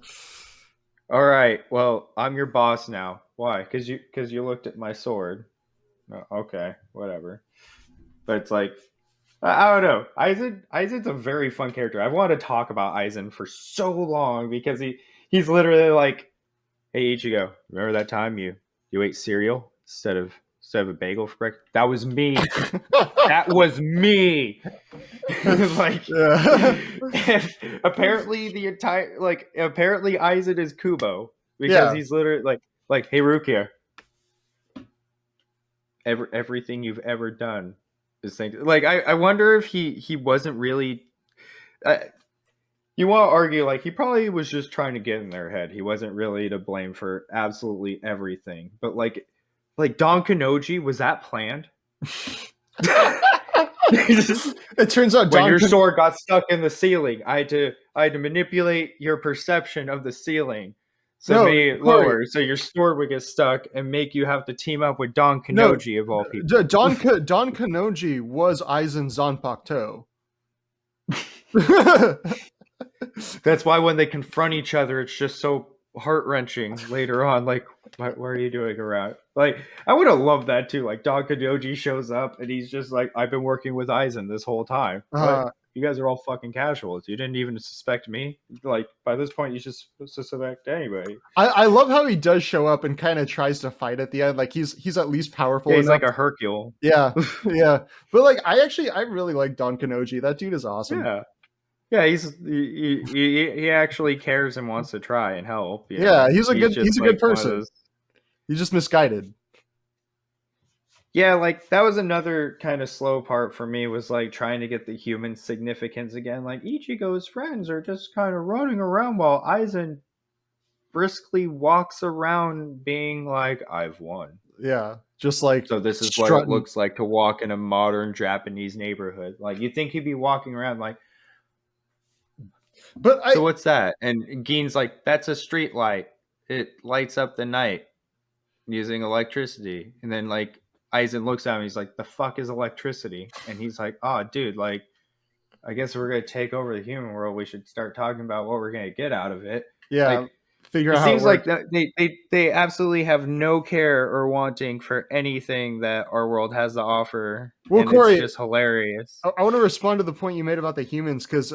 All right. Well, I'm your boss now. Why? Because you looked at my sword. Oh, okay, whatever. But it's like, I don't know. Aizen's a very fun character. I've wanted to talk about Aizen for so long because he's literally like, hey Ichigo, remember that time you ate cereal instead of a bagel for breakfast? That was me. That was me. Like, apparently apparently Aizen is Kubo because he's literally like, hey Rukia, everything you've ever done is things like, I wonder if he wasn't really. You want to argue like he probably was just trying to get in their head. He wasn't really to blame for absolutely everything. But like Don Kanoji, was that planned? It turns out when your sword got stuck in the ceiling, I had to manipulate your perception of the ceiling. So made it lower, so your sword would get stuck and make you have to team up with Don Kanoji of all people. Don Kanoji was Aizen Zanpakuto. That's why when they confront each other, it's just so heart-wrenching later on. Like, what are you doing around? Like, I would have loved that too. Like, Don Kanoji shows up and he's just like, I've been working with Aizen this whole time. You guys are all fucking casuals. You didn't even suspect me. Like, by this point, you should suspect anybody. I love how he does show up and kind of tries to fight at the end. Like, he's at least powerful. Yeah, he's like a Hercule. Yeah, yeah. But like, I really like Don Kanoji. That dude is awesome. Yeah, he actually cares and wants to try and help. Yeah, he's a good person. He's just misguided. Yeah, like that was another kind of slow part for me, was like trying to get the human significance again. Like, Ichigo's friends are just kind of running around while Aizen briskly walks around being like, I've won. Yeah, just like, so this is strutting. What it looks like to walk in a modern Japanese neighborhood. Like, you think he'd be walking around like, But So what's that? And Gein's like, that's a street light. It lights up the night using electricity. And then like Aizen looks at him, he's like, the fuck is electricity? And he's like, oh dude, like I guess if we're gonna take over the human world, we should start talking about what we're gonna get out of it. yeah, Like figure it out how it seems like works. they absolutely have no care or wanting for anything that our world has to offer, Well, and it's Corey, just hilarious. I want to respond to the point you made about the humans because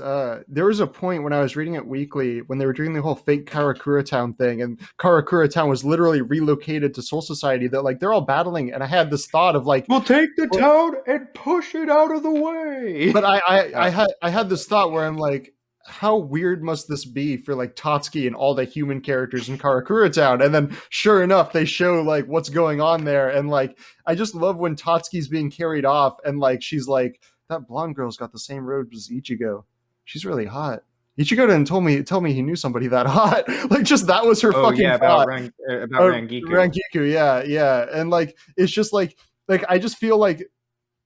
there was a point when I was reading it weekly when they were doing the whole fake Karakura Town thing, and Karakura Town was literally relocated to Soul Society. That like they're all battling, and I had this thought of like, We'll take the well, town and push it out of the way. but I had this thought where I'm like, how weird must this be for like Tatsuki and all the human characters in Karakura Town? And then sure enough, they show like what's going on there, and like I just love when Tatsuki's being carried off, and like she's like, that blonde girl's got the same robes as Ichigo. She's really hot. Ichigo didn't tell me he knew somebody that hot. Like just that was her Oh fucking yeah, thought. about Rangiku. Rangiku, yeah. And like it's just like I just feel like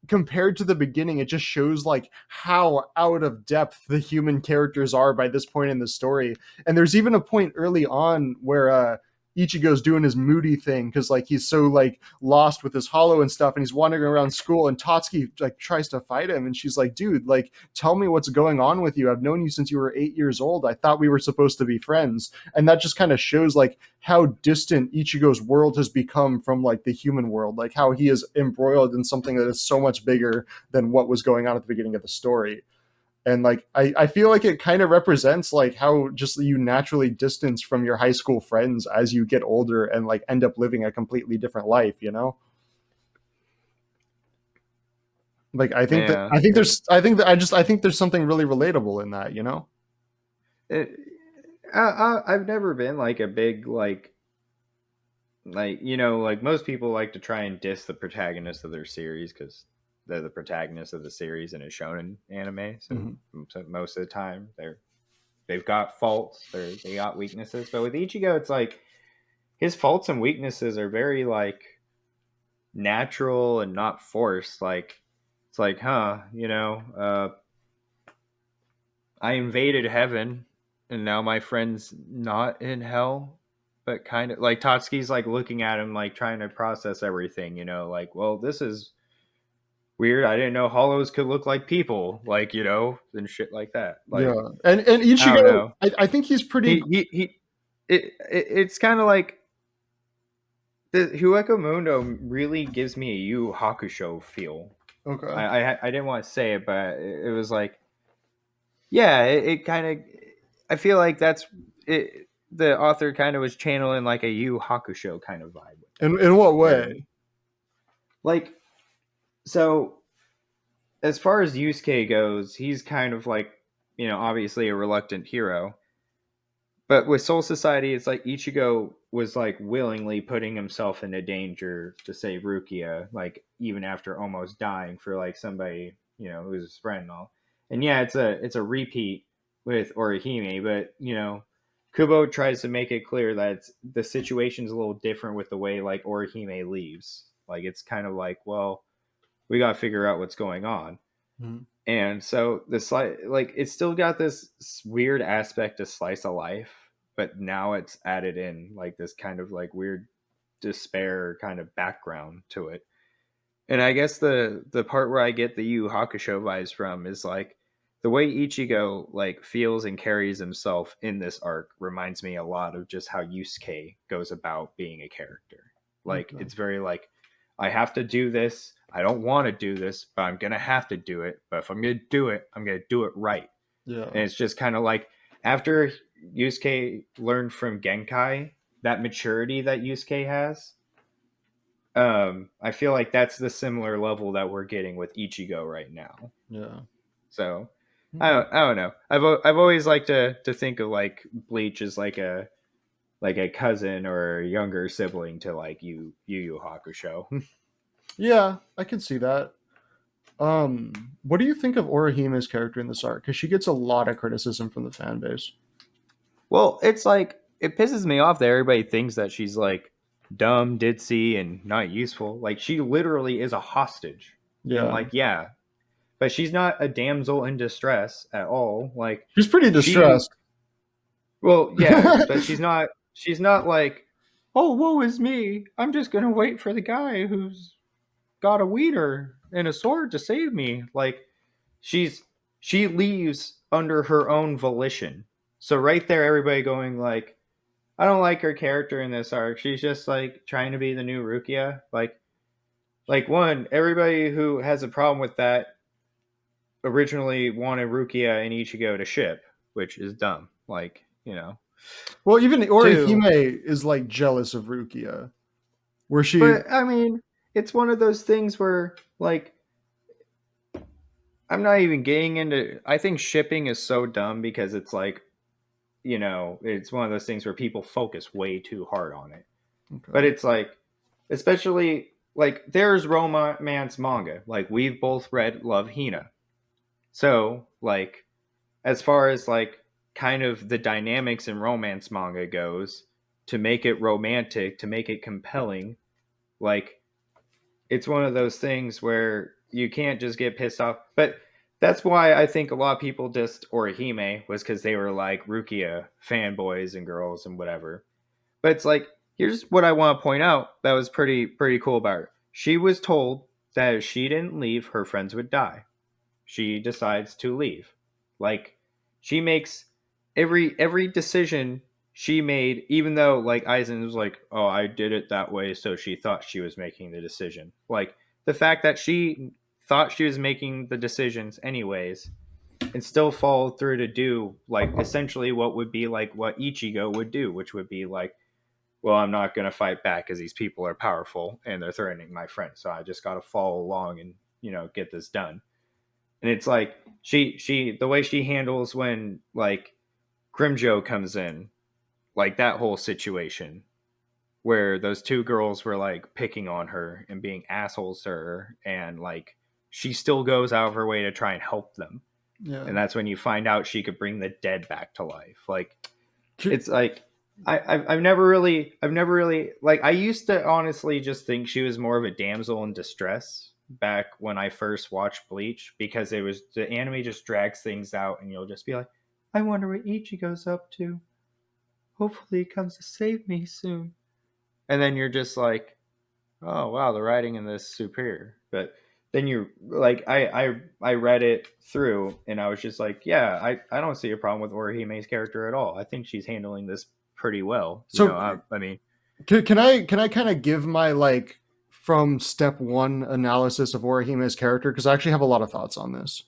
compared to the beginning, it just shows like how out of depth the human characters are by this point in the story. And there's even a point early on where Ichigo's doing his moody thing because like he's so like lost with his hollow and stuff, and he's wandering around school, and Tatsuki like tries to fight him, and she's like, dude, like tell me what's going on with you. I've known you since you were 8 years old. I thought we were supposed to be friends. And that just kind of shows like how distant Ichigo's world has become from like the human world, like how he is embroiled in something that is so much bigger than what was going on at the beginning of the story. And like I feel like it kind of represents like how just you naturally distance from your high school friends as you get older and like end up living a completely different life, you know? Like Yeah, I think there's something really relatable in that, you know? it, I've never been like a big like you know like most people like to try and diss the protagonist of their series because they're the protagonist of the series in a shonen anime. So, Mm-hmm. so most of the time they've got faults, they got weaknesses. But with Ichigo, it's like his faults and weaknesses are very like natural and not forced. Like it's like, huh, you know, I invaded heaven, and now my friend's not in hell. But kind of like Tatsuki's like looking at him, like trying to process everything, you know, like, well, this is weird. I didn't know hollows could look like people, like, you know, and shit like that. Yeah. Like, And I don't Ichigo, know. I think he's pretty He it's kind of like the Hueco Mundo really gives me a Yu Hakusho feel. okay. I didn't want to say it, but it was like, yeah, it kind of. I feel like that's it. The author kind of was channeling like a Yu Hakusho kind of vibe with that, In what where way? like so as far as Yusuke goes, he's kind of like you know obviously a reluctant hero, but with Soul Society, it's like Ichigo was like willingly putting himself into danger to save Rukia, like even after almost dying for like somebody you know who's his friend and all. And yeah, it's a repeat with Orihime, but you know, Kubo tries to make it clear that the situation's a little different with the way like Orihime leaves. Like it's kind of like, well, we got to figure out what's going on. Mm-hmm. And so the like it's still got this weird aspect of slice of life, but now it's added in like this kind of like weird despair kind of background to it. And I guess the part where I get the Yu Hakusho vibes from is like the way Ichigo like feels and carries himself in this arc reminds me a lot of just how Yusuke goes about being a character. Like Okay. it's very like I have to do this. I don't want to do this, but I'm gonna have to do it. But if I'm gonna do it, I'm gonna do it right. And Yeah. it's just kind of like after Yusuke learned from Genkai, that maturity that Yusuke has, I feel like that's the similar level that we're getting with Ichigo right now. Yeah. So Okay. I don't know. I've always liked to think of like Bleach as like a cousin or a younger sibling to like Yu Hakusho. Yeah, I can see that. What do you think of Orihime's character in this arc? Because she gets a lot of criticism from the fan base. Well, it's like it pisses me off that everybody thinks that she's like dumb, ditzy, and not useful. Like she literally is a hostage, and Yeah. like yeah, but she's not a damsel in distress at all. Like she's pretty she, distressed. well, yeah, but she's not. She's not like, oh, woe is me. I'm just gonna wait for the guy who's got a wiener and a sword to save me. Like she's she leaves under her own volition. So right there, everybody going like, I don't like her character in this arc. She's just like trying to be the new Rukia. Like one, everybody who has a problem with that originally wanted Rukia and Ichigo to ship, which is dumb. Like, you know. Well, even Two, Orihime is like jealous of Rukia, where she. but I mean, it's one of those things where like I'm not even getting into I think shipping is so dumb because it's like, you know, it's one of those things where people focus way too hard on it. Okay. But it's like especially like there's romance manga. Like we've both read Love Hina. So, like as far as like kind of the dynamics in romance manga goes, to make it romantic, to make it compelling, like it's one of those things where you can't just get pissed off. But that's why I think a lot of people dissed Orihime was because they were like Rukia fanboys and girls and whatever. But it's like here's what I want to point out that was pretty cool about her. She was told that if she didn't leave, her friends would die. She decides to leave. Like she makes every decision she made, even though like Eisen was like, "Oh, I did it that way," so she thought she was making the decision. Like the fact that she thought she was making the decisions anyways, and still followed through to do like essentially what would be like what Ichigo would do, which would be like, "Well, I'm not going to fight back because these people are powerful and they're threatening my friend, so I just got to follow along and get this done." And it's like she the way she handles when like Grimjo comes in, like that whole situation where those two girls were like picking on her and being assholes to her, and like she still goes out of her way to try and help them. Yeah. And that's when you find out she could bring the dead back to life. Like it's like I've never really like I used to honestly just think she was more of a damsel in distress back when I first watched Bleach, because it was the anime just drags things out and you'll just be like, I wonder what Ichigo's up to. Hopefully he comes to save me soon. And then you're just like, oh wow, the writing in this is superior. But then you like I read it through and I was just like, yeah, I don't see a problem with Orihime's character at all. I think she's handling this pretty well. So I mean, can I kind of give my like from step one analysis of Orihime's character, because I actually have a lot of thoughts on this.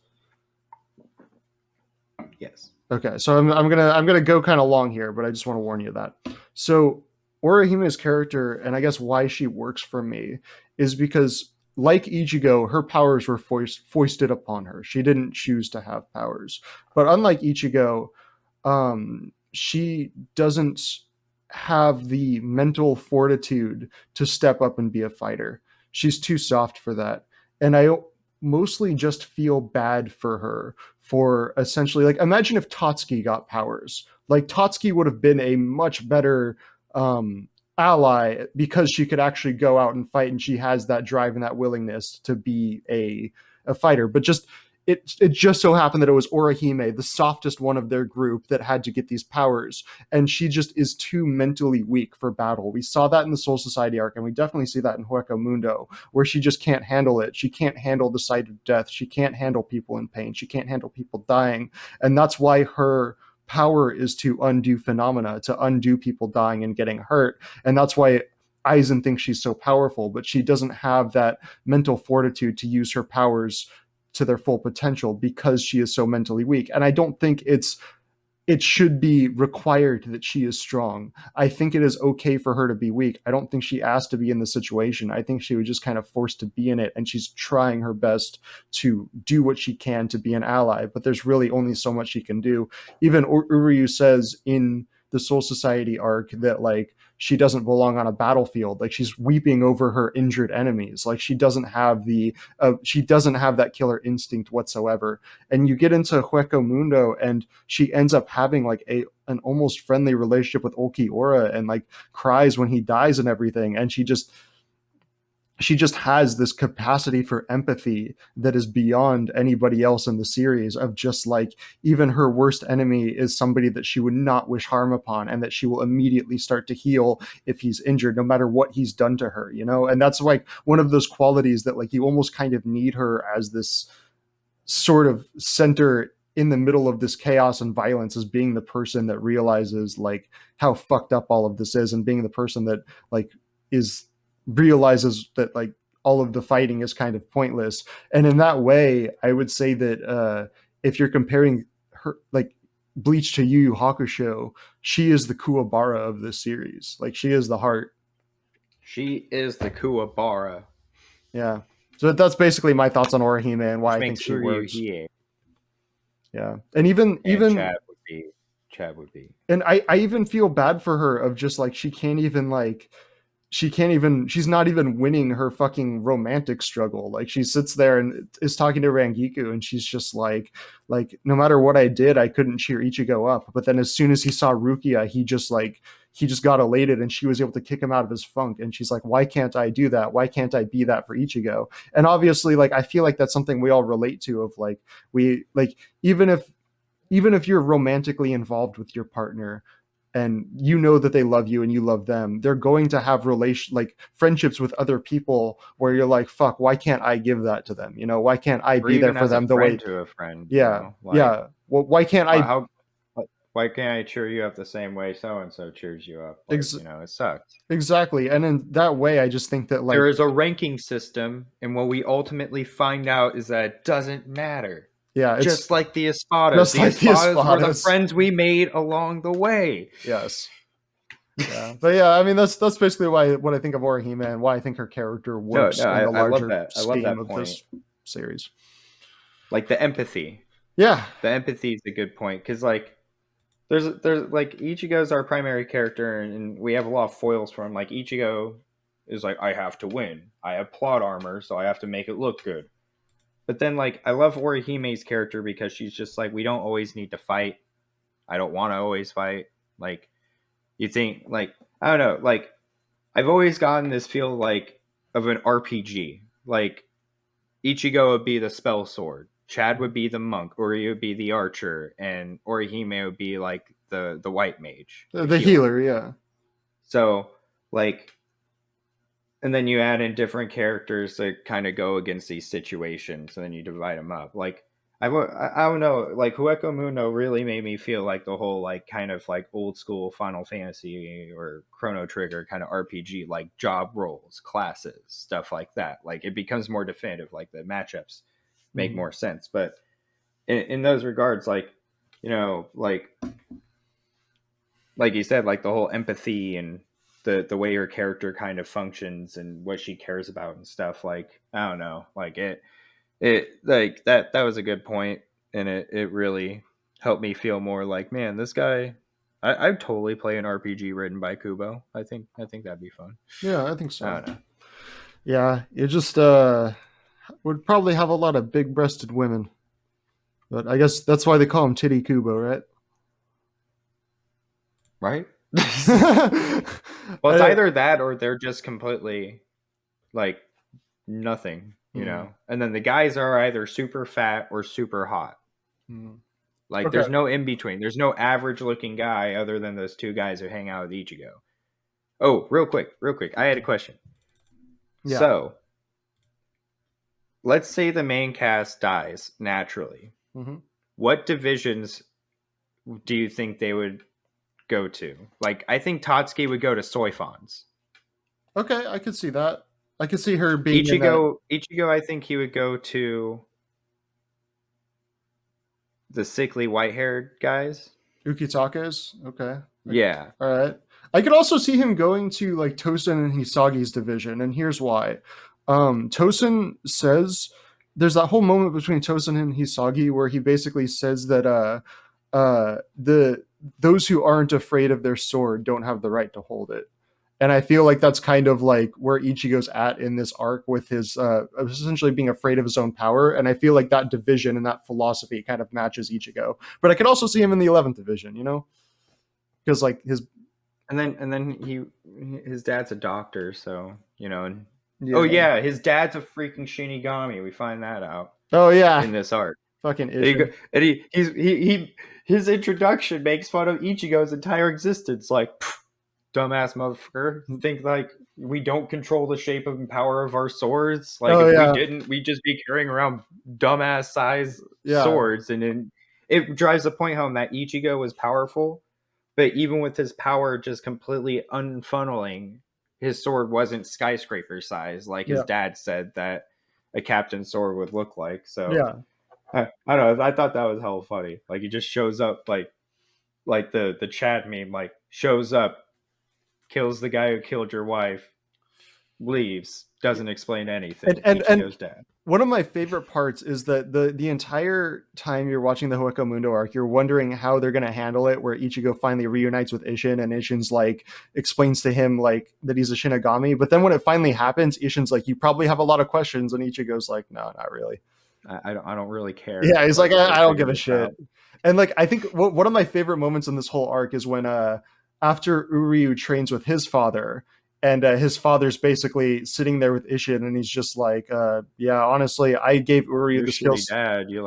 yes. Okay, so I'm gonna go kind of long here, but I just want to warn you of that. So Orihime's character, and I guess why she works for me, is because like Ichigo, her powers were foisted upon her. She didn't choose to have powers. But unlike Ichigo, she doesn't have the mental fortitude to step up and be a fighter. She's too soft for that. And I mostly just feel bad for her for essentially, like, imagine if Totsuki got powers. Like, Totsuki would have been a much better ally because she could actually go out and fight, and she has that drive and that willingness to be a fighter. But just it just so happened that it was Orihime, the softest one of their group, that had to get these powers, and she just is too mentally weak for battle. We saw that in the Soul Society arc, and we definitely see that in Hueco Mundo, where she just can't handle it. She can't handle the sight of death. She can't handle people in pain. She can't handle people dying, and that's why her power is to undo phenomena, to undo people dying and getting hurt, and that's why Aizen thinks she's so powerful, but she doesn't have that mental fortitude to use her powers to their full potential because she is so mentally weak. And I don't think it should be required that she is strong. I think it is okay for her to be weak. I don't think she asked to be in the situation. I think she was just kind of forced to be in it, and she's trying her best to do what she can to be an ally, but there's really only so much she can do. Even Uryu says in the Soul Society arc that like she doesn't belong on a battlefield. Like, she's weeping over her injured enemies. Like, she doesn't have that killer instinct whatsoever. And you get into Hueco Mundo, and she ends up having like an almost friendly relationship with Ulquiorra, and like cries when he dies and everything. And she just she just has this capacity for empathy that is beyond anybody else in the series, of just like, even her worst enemy is somebody that she would not wish harm upon, and that she will immediately start to heal if he's injured, no matter what he's done to her, you know? And that's like one of those qualities that like you almost kind of need her as this sort of center in the middle of this chaos and violence, as being the person that realizes like how fucked up all of this is, and being the person that like is realizes that like all of the fighting is kind of pointless. And in that way, I would say that if you're comparing her like Bleach to Yu Yu Hakusho, she is the Kuwabara of this series. Like, she is the heart. She is the Kuwabara. Yeah. So that's basically my thoughts on Orihime and why Which I think makes she works. Ryuhei. Yeah. And even Chad would be. And I even feel bad for her, of just like, she's not even winning her fucking romantic struggle. Like, she sits there and is talking to Rangiku, and she's just like, no matter what I did, I couldn't cheer Ichigo up. But then as soon as he saw Rukia, he just got elated, and she was able to kick him out of his funk. And she's like, why can't I do that? Why can't I be that for Ichigo? And obviously, like, I feel like that's something we all relate to, of like, we like, even if you're romantically involved with your partner, and you know that they love you and you love them, they're going to have friendships with other people where you're like, fuck, why can't I give that to them? You know, why can't I be there for them the way to a friend? Yeah, you know? Like, yeah. Well, why can't I? Why can't I cheer you up the same way so and so cheers you up? Like, it sucks. Exactly. And in that way, I just think that like there is a ranking system, and what we ultimately find out is that it doesn't matter. Yeah, it's just like the Espadas. Just the like Espadas were the friends we made along the way. Yes. Yeah, but yeah, I mean that's basically what I think of Orihime, and why I think her character works in the larger scheme of this series. Like the empathy. Yeah, the empathy is a good point, because like there's like Ichigo's our primary character, and we have a lot of foils for him. Like Ichigo is like, I have to win. I have plot armor, so I have to make it look good. But then, like, I love Orihime's character because she's just like, we don't always need to fight. I don't want to always fight. Like, you think, like, I don't know, like, I've always gotten this feel like of an RPG. Like, Ichigo would be the spell sword, Chad would be the monk, Ori would be the archer, and Orihime would be like the white mage, the healer. Yeah. So, like, and then you add in different characters that kind of go against these situations, and then you divide them up. Like, I don't know, like Hueco Mundo really made me feel like the whole like kind of like old school Final Fantasy or Chrono Trigger kind of RPG, like job roles, classes, stuff like that. Like, it becomes more definitive, like the matchups make more sense. But in those regards, like, like you said, like the whole empathy and the way her character kind of functions and what she cares about and stuff, like, I don't know, like it like that was a good point, and it really helped me feel more like, man, this guy, I'd totally play an RPG written by Kubo. I think that'd be fun. Yeah, I think so. I don't know. Yeah, it just would probably have a lot of big-breasted women, but I guess that's why they call him Titty Kubo, right? Right. Well, it's either that or they're just completely like nothing, and then the guys are either super fat or super hot. Like, there's no in between. There's no average looking guy other than those two guys who hang out with Ichigo. Oh, real quick, I had a question. Yeah. So let's say the main cast dies naturally. What divisions do you think they would go to? Like, I think Tatsuki would go to Soifans. Okay, I could see that. I could see her being Ichigo, I think he would go to the sickly white-haired guys. Ukitake's? Okay. Yeah. All right. I could also see him going to like Tosen and Hisagi's division, and here's why. Tosen says there's that whole moment between Tosen and Hisagi where he basically says that those who aren't afraid of their sword don't have the right to hold it. And I feel like that's kind of like where Ichigo's at in this arc, with his essentially being afraid of his own power. And I feel like that division and that philosophy kind of matches Ichigo. But I could also see him in the 11th division, because like his and then his dad's a doctor, so and Oh yeah, his dad's a freaking Shinigami. We find that out. Oh yeah, in this arc. fucking Ishin. His introduction makes fun of Ichigo's entire existence. Like, dumbass motherfucker, think like we don't control the shape and power of our swords. Like, if we didn't, we'd just be carrying around dumbass size swords. And then it drives the point home that Ichigo was powerful, but even with his power just completely unfunneling, his sword wasn't skyscraper size, like his dad said that a captain's sword would look like. So I don't know. I thought that was hella funny. Like, he just shows up, like the Chad meme, like shows up, kills the guy who killed your wife, leaves, doesn't explain anything. And dad. One of my favorite parts is that the entire time you're watching the Hueco Mundo arc, you're wondering how they're going to handle it, where Ichigo finally reunites with Ishin, and Ishin's like explains to him like that he's a Shinigami. But then when it finally happens, Ishin's like, "You probably have a lot of questions," and Ichigo's like, "No, not really. I don't really care." Yeah, he's like, I don't give a shit. Out. And like, I think one of my favorite moments in this whole arc is when after Uryu trains with his father. And his father's basically sitting there with Ishin, and he's just like, "Yeah, honestly, I gave Uryu the skills." Dad, you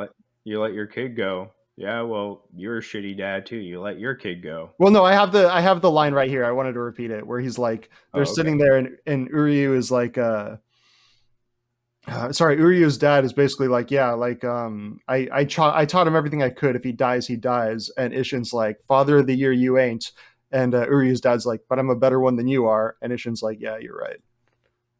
let your kid go. Yeah, well, you're a shitty dad too. You let your kid go. Well, no, I have the line right here. I wanted to repeat it, where he's like, they're sitting there, and Uryu is like, Uryu's dad is basically like, yeah, like, I taught him everything I could. If he dies, he dies. And Ishin's like, "Father of the year, you ain't." And Uryu's dad's like, "But I'm a better one than you are." And Ishin's like, "Yeah, you're right."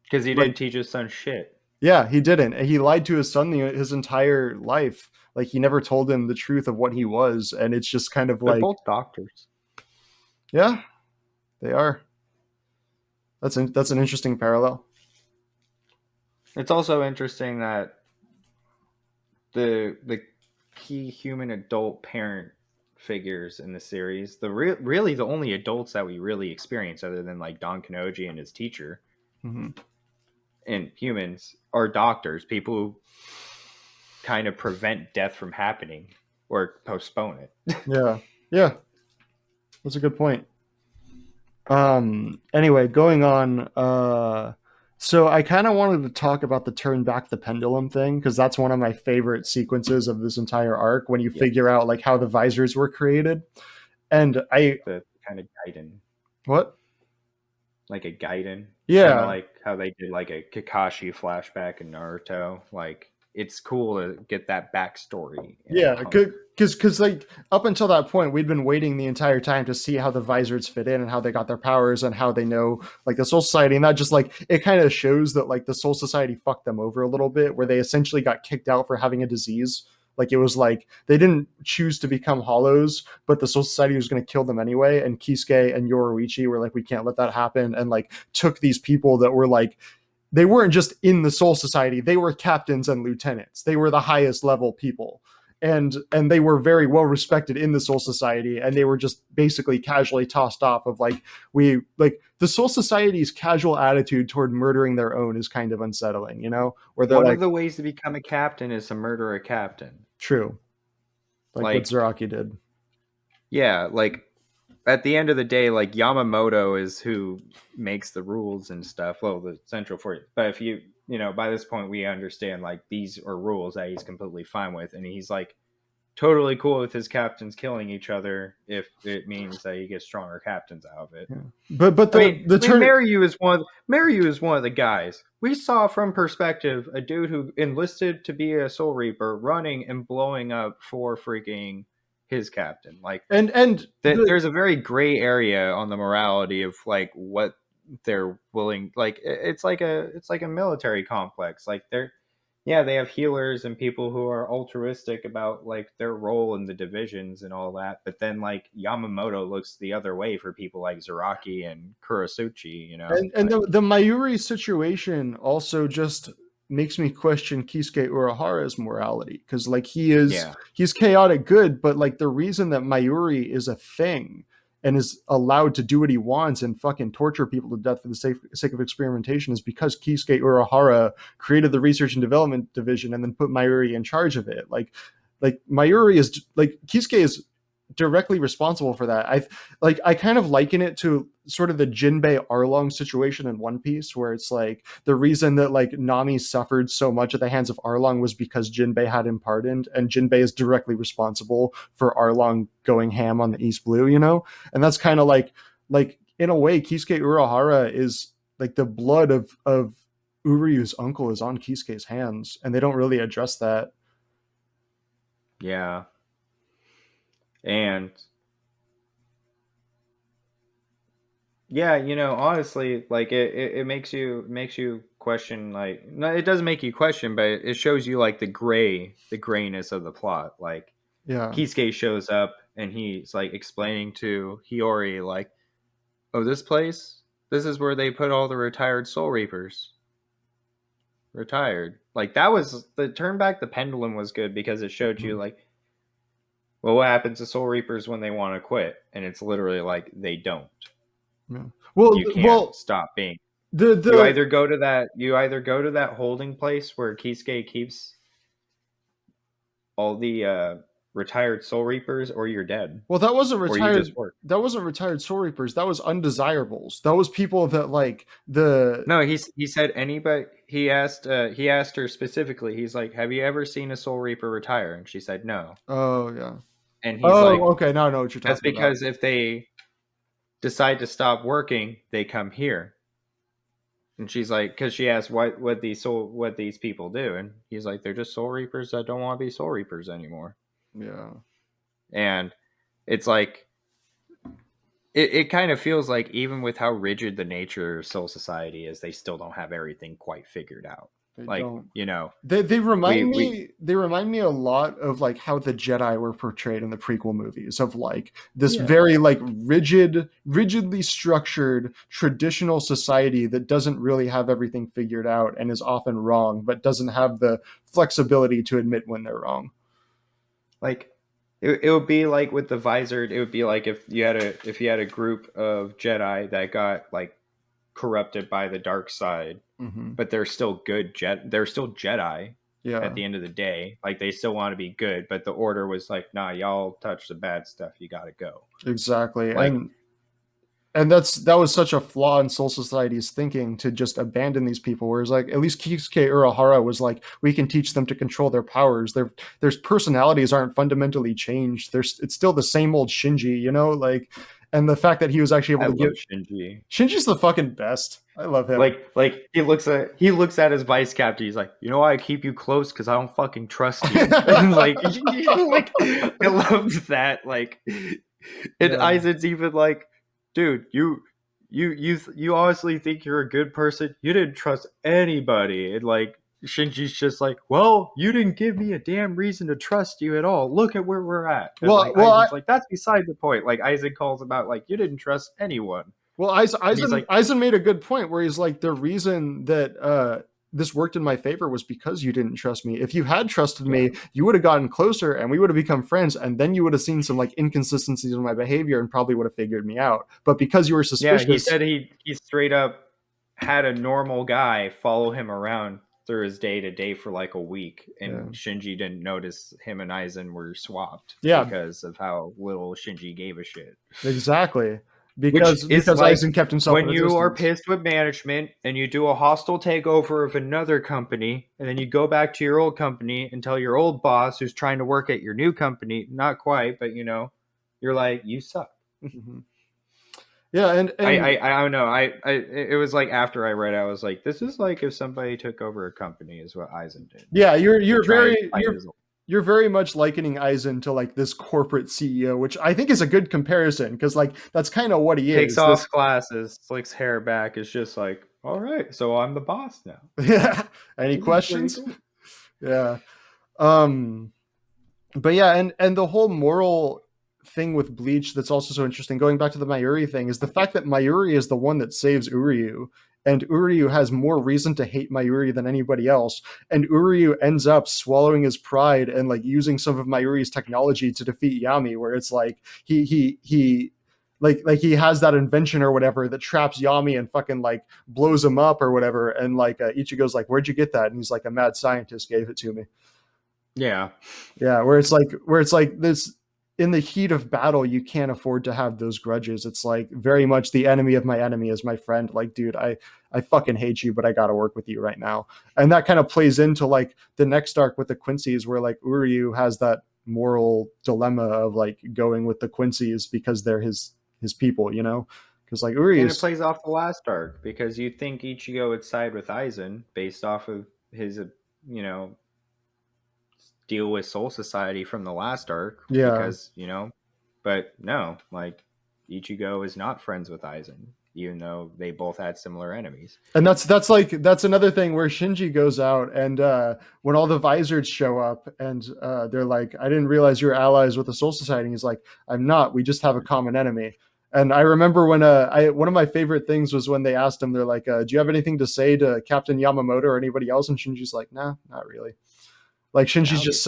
Because he didn't teach his son shit. Yeah, he didn't. He lied to his son his entire life. Like, he never told him the truth of what he was. And it's just kind of They're like... both doctors. Yeah, they are. That's an interesting parallel. It's also interesting that the key human adult parent figures in the series, really the only adults that we really experience, other than like Don Kanoji and his teacher, and humans, are doctors, people who kind of prevent death from happening or postpone it. yeah, that's a good point. Anyway, going on, so I kind of wanted to talk about the turn back the pendulum thing, because that's one of my favorite sequences of this entire arc, when you figure out like how the visors were created. And the kind of Gaiden. What? Like a Gaiden? Yeah. Kind of like how they did like a Kakashi flashback in Naruto. Like, it's cool to get that backstory. Yeah, because like up until that point, we'd been waiting the entire time to see how the visors fit in and how they got their powers and how they know like the Soul Society. And that just like, it kind of shows that like the Soul Society fucked them over a little bit, where they essentially got kicked out for having a disease. Like, it was like they didn't choose to become hollows, but the Soul Society was going to kill them anyway. And Kisuke and Yoruichi were like, "We can't let that happen," and like took these people that were like, they weren't just in the Soul Society, they were captains and lieutenants. They were the highest level people. And they were very well respected in the Soul Society, and they were just basically casually tossed off of like, the Soul Society's casual attitude toward murdering their own is kind of unsettling, you know? Where they're one of the ways to become a captain is to murder a captain. True. Like what Zaraki did. Yeah, like at the end of the day, like Yamamoto is who makes the rules and stuff. Well, the central force. But if you by this point we understand like these are rules that he's completely fine with, and he's like totally cool with his captains killing each other if it means that he gets stronger captains out of it. Yeah. But Maryu is one of the guys we saw from perspective, a dude who enlisted to be a Soul Reaper, running and blowing up for freaking his captain. Like, and there's a very gray area on the morality of like what they're willing. Like, it's like a military complex. Like, they have healers and people who are altruistic about like their role in the divisions and all that. But then like Yamamoto looks the other way for people like Zaraki and Kurasuchi, And the Mayuri situation also just makes me question Kisuke Urahara's morality, because like he's chaotic good, but like the reason that Mayuri is a thing and is allowed to do what he wants and fucking torture people to death for the sake of experimentation is because Kisuke Urahara created the research and development division and then put Mayuri in charge of it. Like Mayuri is like, Kisuke is directly responsible for that. I kind of liken it to sort of the Jinbei Arlong situation in One Piece, where it's like the reason that like Nami suffered so much at the hands of Arlong was because Jinbei had him pardoned, and Jinbei is directly responsible for Arlong going ham on the East Blue, you know? And that's kind of like in a way, Kisuke Urahara is like the blood of Uryu's uncle is on Kisuke's hands, and they don't really address that. Yeah. And yeah, honestly, like it makes you question, like, no, it doesn't make you question, but it shows you like the grayness of the plot. Like Yeah. Kisuke shows up and he's like explaining to Hiyori like, oh, this is where they put all the retired Soul Reapers. Retired. Like that was the turn back the pendulum was good because it showed you like, well, what happens to Soul Reapers when they want to quit? And it's literally like they don't. Yeah. Well, You can't stop being. You either go to that holding place where Kisuke keeps all the retired Soul Reapers, or you're dead. Well, that wasn't retired. Or you just work. That wasn't retired Soul Reapers. That was undesirables. That was people that like the. No, he said anybody. He asked her specifically. He's like, "Have you ever seen a Soul Reaper retire?" And she said, "No." Oh yeah. And he's like, okay, now I know what you're talking about. That's because if they decide to stop working, they come here. And she's like, because she asked what these people do, and he's like, they're just Soul Reapers that don't want to be Soul Reapers anymore. Yeah. And it's like, it kind of feels like even with how rigid the nature of Soul Society is, they still don't have everything quite figured out. They like don't. They remind me. They remind me a lot of like how the Jedi were portrayed in the prequel movies, of like this very like rigidly structured traditional society that doesn't really have everything figured out and is often wrong, but doesn't have the flexibility to admit when they're wrong. Like it would be like with the Visored. It would be like if you had a group of Jedi that got like corrupted by the dark side, but they're still good they're still Jedi at the end of the day. Like they still want to be good, but the order was like, nah, y'all touch the bad stuff, you gotta go. Exactly. Like, and that was such a flaw in Soul Society's thinking, to just abandon these people, whereas like at least Kisuke Urahara was like, we can teach them to control their powers. Their personalities aren't fundamentally changed. It's still the same old Shinji, you know, like. And the fact that he was actually able to give Shinji's the fucking best. I love him. Like he looks at his vice captain. He's like, you know why I keep you close? Because I don't fucking trust you. And like I love that. Like, and Aizen's even like, dude, you honestly think you're a good person? You didn't trust anybody. And like Shinji's just like, well, you didn't give me a damn reason to trust you at all. Look at where we're at. And Aizen's like, that's beside the point. Like Aizen calls him out, like, you didn't trust anyone. Well, Aizen made a good point where he's like, the reason that this worked in my favor was because you didn't trust me. If you had trusted me, you would have gotten closer and we would have become friends, and then you would have seen some like inconsistencies in my behavior and probably would have figured me out. But because you were suspicious, he said he straight up had a normal guy follow him around through his day-to-day for like a week, and Shinji didn't notice him and Aizen were swapped because of how little Shinji gave a shit. Exactly. Because Aizen kept himself when you are pissed with management and you do a hostile takeover of another company, and then you go back to your old company and tell your old boss who's trying to work at your new company, not quite, but you're like, you suck. Yeah, and I don't know. It was like after I read it, I was like, this is like if somebody took over a company, is what Aizen did. Yeah, you're very much likening Aizen to like this corporate CEO, which I think is a good comparison, because like that's kind of what he takes off glasses, slicks hair back, is just like, all right, so I'm the boss now. Yeah. Any questions? Yeah. But yeah, and the whole moral thing with Bleach that's also so interesting, going back to the Mayuri thing, is the fact that Mayuri is the one that saves Uryu, and Uryu has more reason to hate Mayuri than anybody else, and Uryu ends up swallowing his pride and like using some of Mayuri's technology to defeat Yami, where it's like he like he has that invention or whatever that traps Yami and fucking like blows him up or whatever, and like Ichigo's like, where'd you get that? And he's like, a mad scientist gave it to me. Yeah where it's like this. in the heat of battle, you can't afford to have those grudges. It's like very much the enemy of my enemy is my friend. Like, dude, I fucking hate you, but I got to work with you right now. And that kind of plays into like the next arc with the Quincy's, where like Uryu has that moral dilemma of like going with the Quincy's because they're his people, you know? Because like Uryu, and it plays off the last arc because you think Ichigo would side with Aizen based off of his, you know, deal with Soul Society from the last arc. yeah, Because but no, like Ichigo is not friends with Aizen, even though they both had similar enemies. and that's another thing where Shinji goes out and when all the Visors show up and they're like, I didn't realize you were allies with the Soul Society. And he's like, I'm not. We just have a common enemy. And I remember when one of my favorite things was when they asked him, they're like, do you have anything to say to Captain Yamamoto or anybody else? And Shinji's like, nah, not really. Like Shinji's just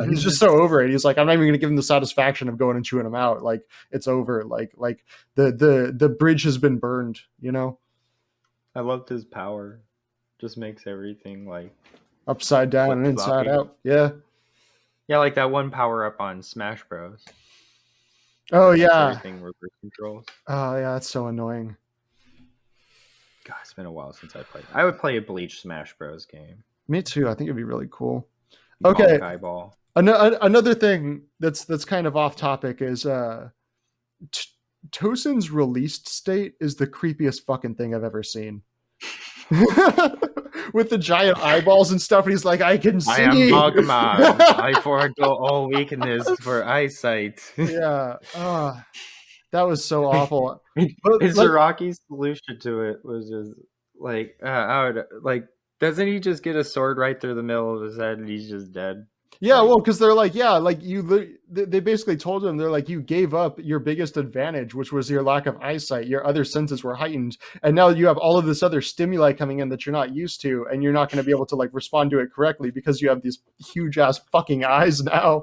he's just so over it. He's like, I'm not even going to give him the satisfaction of going and chewing him out. Like it's over. Like the bridge has been burned, you know? I loved his power. Just makes everything like upside down and inside out. Yeah. Yeah, like that one power up on Smash Bros. Oh yeah. Everything reverse controls. Oh yeah, that's so annoying. God, it's been a while since I played. I would play a Bleach Smash Bros. Game. Me too. I think it'd be really cool. Okay. Eyeball. Another thing that's kind of off topic is Tosin's released state is the creepiest fucking thing I've ever seen. With the giant eyeballs and stuff, and he's like, I can see. I am Pokemon. I forego all weakness for eyesight. Yeah. That was so awful. Zaraki's solution to it was just like, doesn't he just get a sword right through the middle of his head and he's just dead? Yeah, well, because they're like, yeah, like they basically told him, they're like, you gave up your biggest advantage, which was your lack of eyesight. Your other senses were heightened, and now you have all of this other stimuli coming in that you're not used to, and you're not going to be able to like respond to it correctly because you have these huge ass fucking eyes now.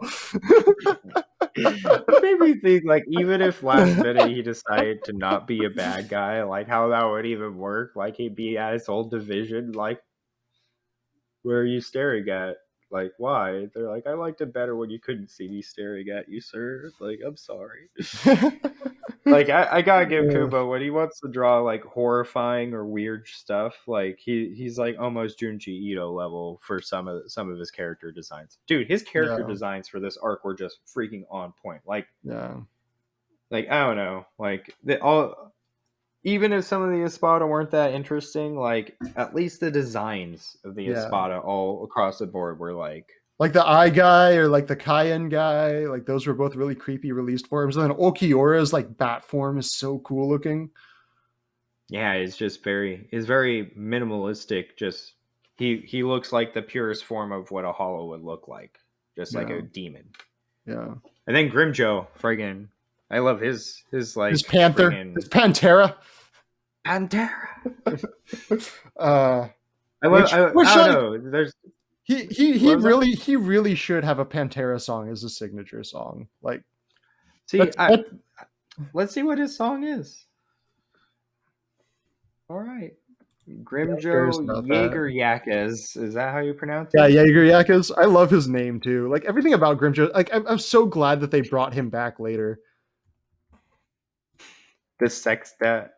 It made me think, like, even if last minute he decided to not be a bad guy, like how that would even work. Like he'd be at his whole division, like, where are you staring at? Like, why? They're like, I liked it better when you couldn't see me staring at you, sir. Like, I'm sorry. Like, I gotta give Kubo, when he wants to draw like horrifying or weird stuff, like he's like almost Junji Ito level for some of his character designs. Dude, his character designs for this arc were just freaking on point. Like, like I don't know, like even if some of the Espada weren't that interesting, like at least the designs of the Espada all across the board were like the Eye guy or like the Cayenne guy, like those were both really creepy released forms. And then Okiora's like bat form is so cool looking. Yeah, it's very minimalistic. Just he looks like the purest form of what a hollow would look like, just like a demon. Yeah, and then Grimjo, friggin'. I love his like his panther, his Pantera. I don't know. There's he really should have a Pantera song as a signature song. Like, let's see what his song is. All right. Grimjo Jaeger-Yakez. Is that how you pronounce it? Yeah, Jaeger-Yakez. I love his name too. Like everything about Grimjo. Like I'm so glad that they brought him back later. The Sexta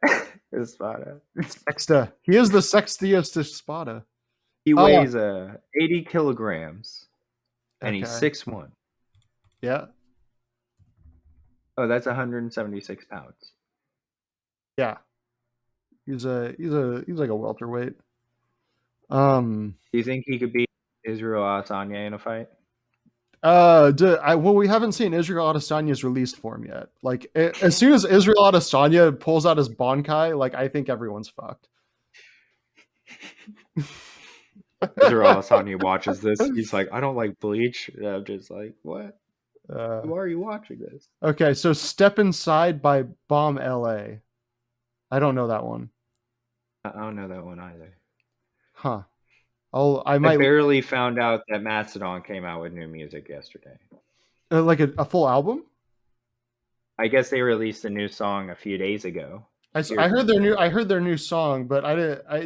Espada. Sexta. He is the Sexiest Espada. He weighs 80 kilograms. And he's 6'1". Yeah. Oh, that's 176 pounds. Yeah. He's like a welterweight. Do you think he could beat Israel Adesanya in a fight? Well, we haven't seen Israel Adesanya's released form yet. Like, as soon as Israel Adesanya pulls out his Bankai, like, I think everyone's fucked. Israel Adesanya watches this. He's like, I don't like Bleach. And I'm just like, what? Why are you watching this? Okay, so Step Inside by Bomb LA. I don't know that one. I don't know that one either. Huh. I barely found out that Mastodon came out with new music yesterday. Like a full album? I guess they released a new song a few days ago. I heard their new song, but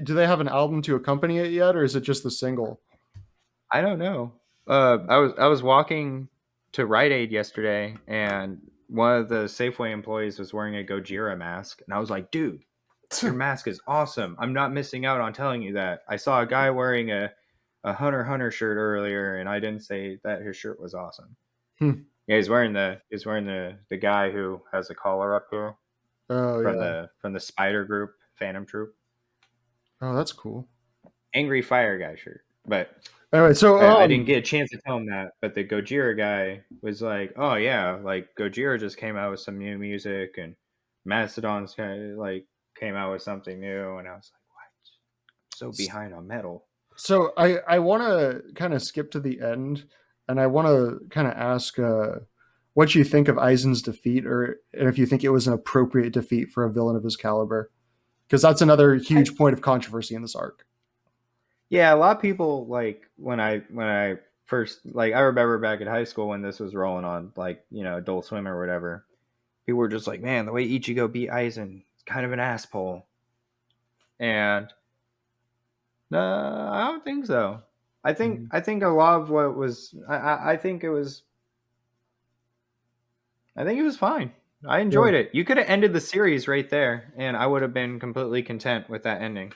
do they have an album to accompany it yet, or is it just the single? I don't know. I was walking to Rite Aid yesterday, and one of the Safeway employees was wearing a Gojira mask, and I was like, dude, your mask is awesome. I'm not missing out on telling you that. I saw a guy wearing a Hunter x Hunter shirt earlier, and I didn't say that his shirt was awesome. Yeah, he's wearing the guy who has the collar up here. From the Spider group, Phantom Troop. Oh, that's cool. Angry Fire guy shirt. But anyway, so I didn't get a chance to tell him that. But the Gojira guy was like, "Oh yeah, like Gojira just came out with some new music, and Mastodon's kind of like came out with something new." And I was like, "What? I'm so behind on metal." So I want to kind of skip to the end, and I want to kind of ask what you think of Aizen's defeat, or if you think it was an appropriate defeat for a villain of his caliber, because that's another huge point of controversy in this arc. Yeah, a lot of people like when I first like I remember back in high school when this was rolling on like Adult Swim or whatever. People were just like, man, the way Ichigo beat Aizen, it's kind of an asshole. And I don't think so. I think a lot of what was I think it was fine. I enjoyed it. You could have ended the series right there, and I would have been completely content with that ending.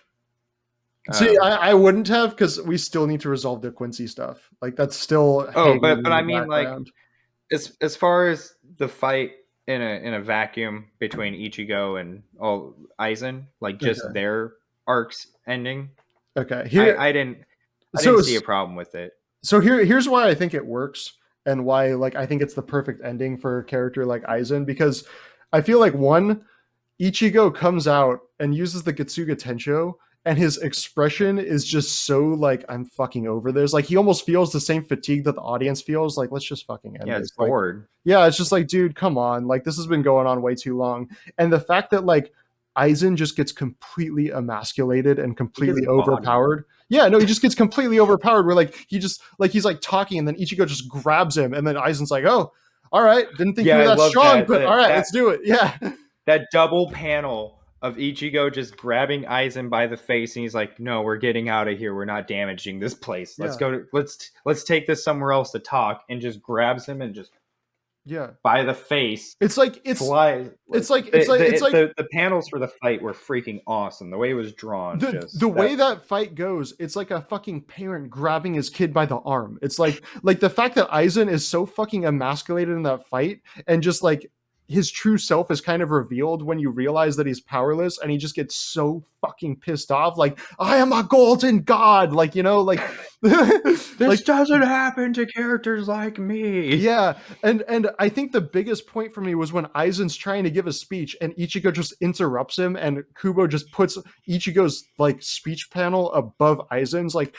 See, I wouldn't have, because we still need to resolve the Quincy stuff. Like that's still but I mean, background. Like as far as the fight in a vacuum between Ichigo and Aizen, like just their arcs ending. Okay, I didn't see a problem with it. So here's why I think it works, and why like I think it's the perfect ending for a character like Aizen, because I feel like one, Ichigo comes out and uses the Getsuga Tensho, and his expression is just so like, I'm fucking over this. Like he almost feels the same fatigue that the audience feels. Like, let's just fucking end this. It's bored. Like, yeah, it's just like, dude, come on. Like this has been going on way too long. And the fact that like Aizen just gets completely emasculated and completely overpowered. Yeah, no, he just gets completely overpowered. Where like he's like talking, and then Ichigo just grabs him, and then Aizen's like, "Oh, all right, didn't think you were that strong, but all right, let's do it." Yeah, that double panel of Ichigo just grabbing Aizen by the face, and he's like, "No, we're getting out of here. We're not damaging this place. Let's go. Let's take this somewhere else to talk." And just grabs him and just by the face. It's like the panels for the fight were freaking awesome. The way it was drawn, the way that fight goes, it's like a fucking parent grabbing his kid by the arm. It's like the fact that Aizen is so fucking emasculated in that fight, and just like his true self is kind of revealed when you realize that he's powerless, and he just gets so fucking pissed off, like, I am a golden god, like, like this like, doesn't happen to characters like me. Yeah, and I think the biggest point for me was when Aizen's trying to give a speech, and Ichigo just interrupts him, and Kubo just puts Ichigo's like speech panel above Aizen's. Like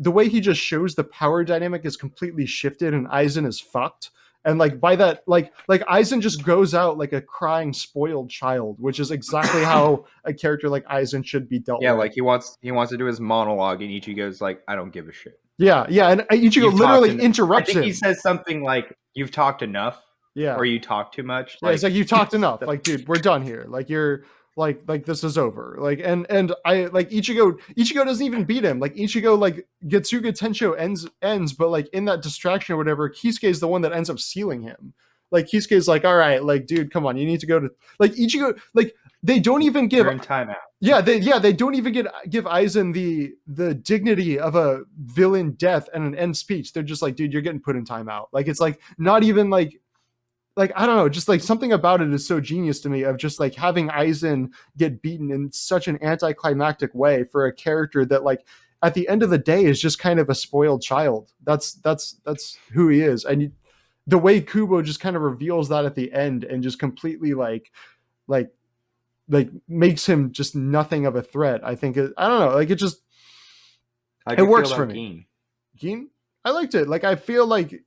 the way he just shows the power dynamic is completely shifted, and Aizen is fucked. And like by that, like Aizen just goes out like a crying, spoiled child, which is exactly how a character like Aizen should be dealt with. Yeah, like he wants to do his monologue, and Ichigo's like, I don't give a shit. Yeah, and Ichigo literally interrupts him. I think he says something like, "You've talked enough," or "You talk too much." Yeah, it's like, you talked enough. Like, dude, we're done here. Like, you're like this is over. Like, and I like Ichigo doesn't even beat him. Like Ichigo like Getsuga Tensho ends, but like in that distraction or whatever, Kisuke is the one that ends up sealing him. Like Kisuke's like, all right, like, dude, come on, you need to go to like Ichigo. Like they don't even give timeout. Yeah, they don't even give Aizen the dignity of a villain death and an end speech. They're just like, dude, you're getting put in timeout. Like it's like not even like I don't know, just like something about it is so genius to me, of just like having Aizen get beaten in such an anticlimactic way for a character that like at the end of the day is just kind of a spoiled child. That's who he is. And the way Kubo just kind of reveals that at the end, and just completely like makes him just nothing of a threat. I think I don't know, like it just it works for me. Gin? I liked it. Like I felt like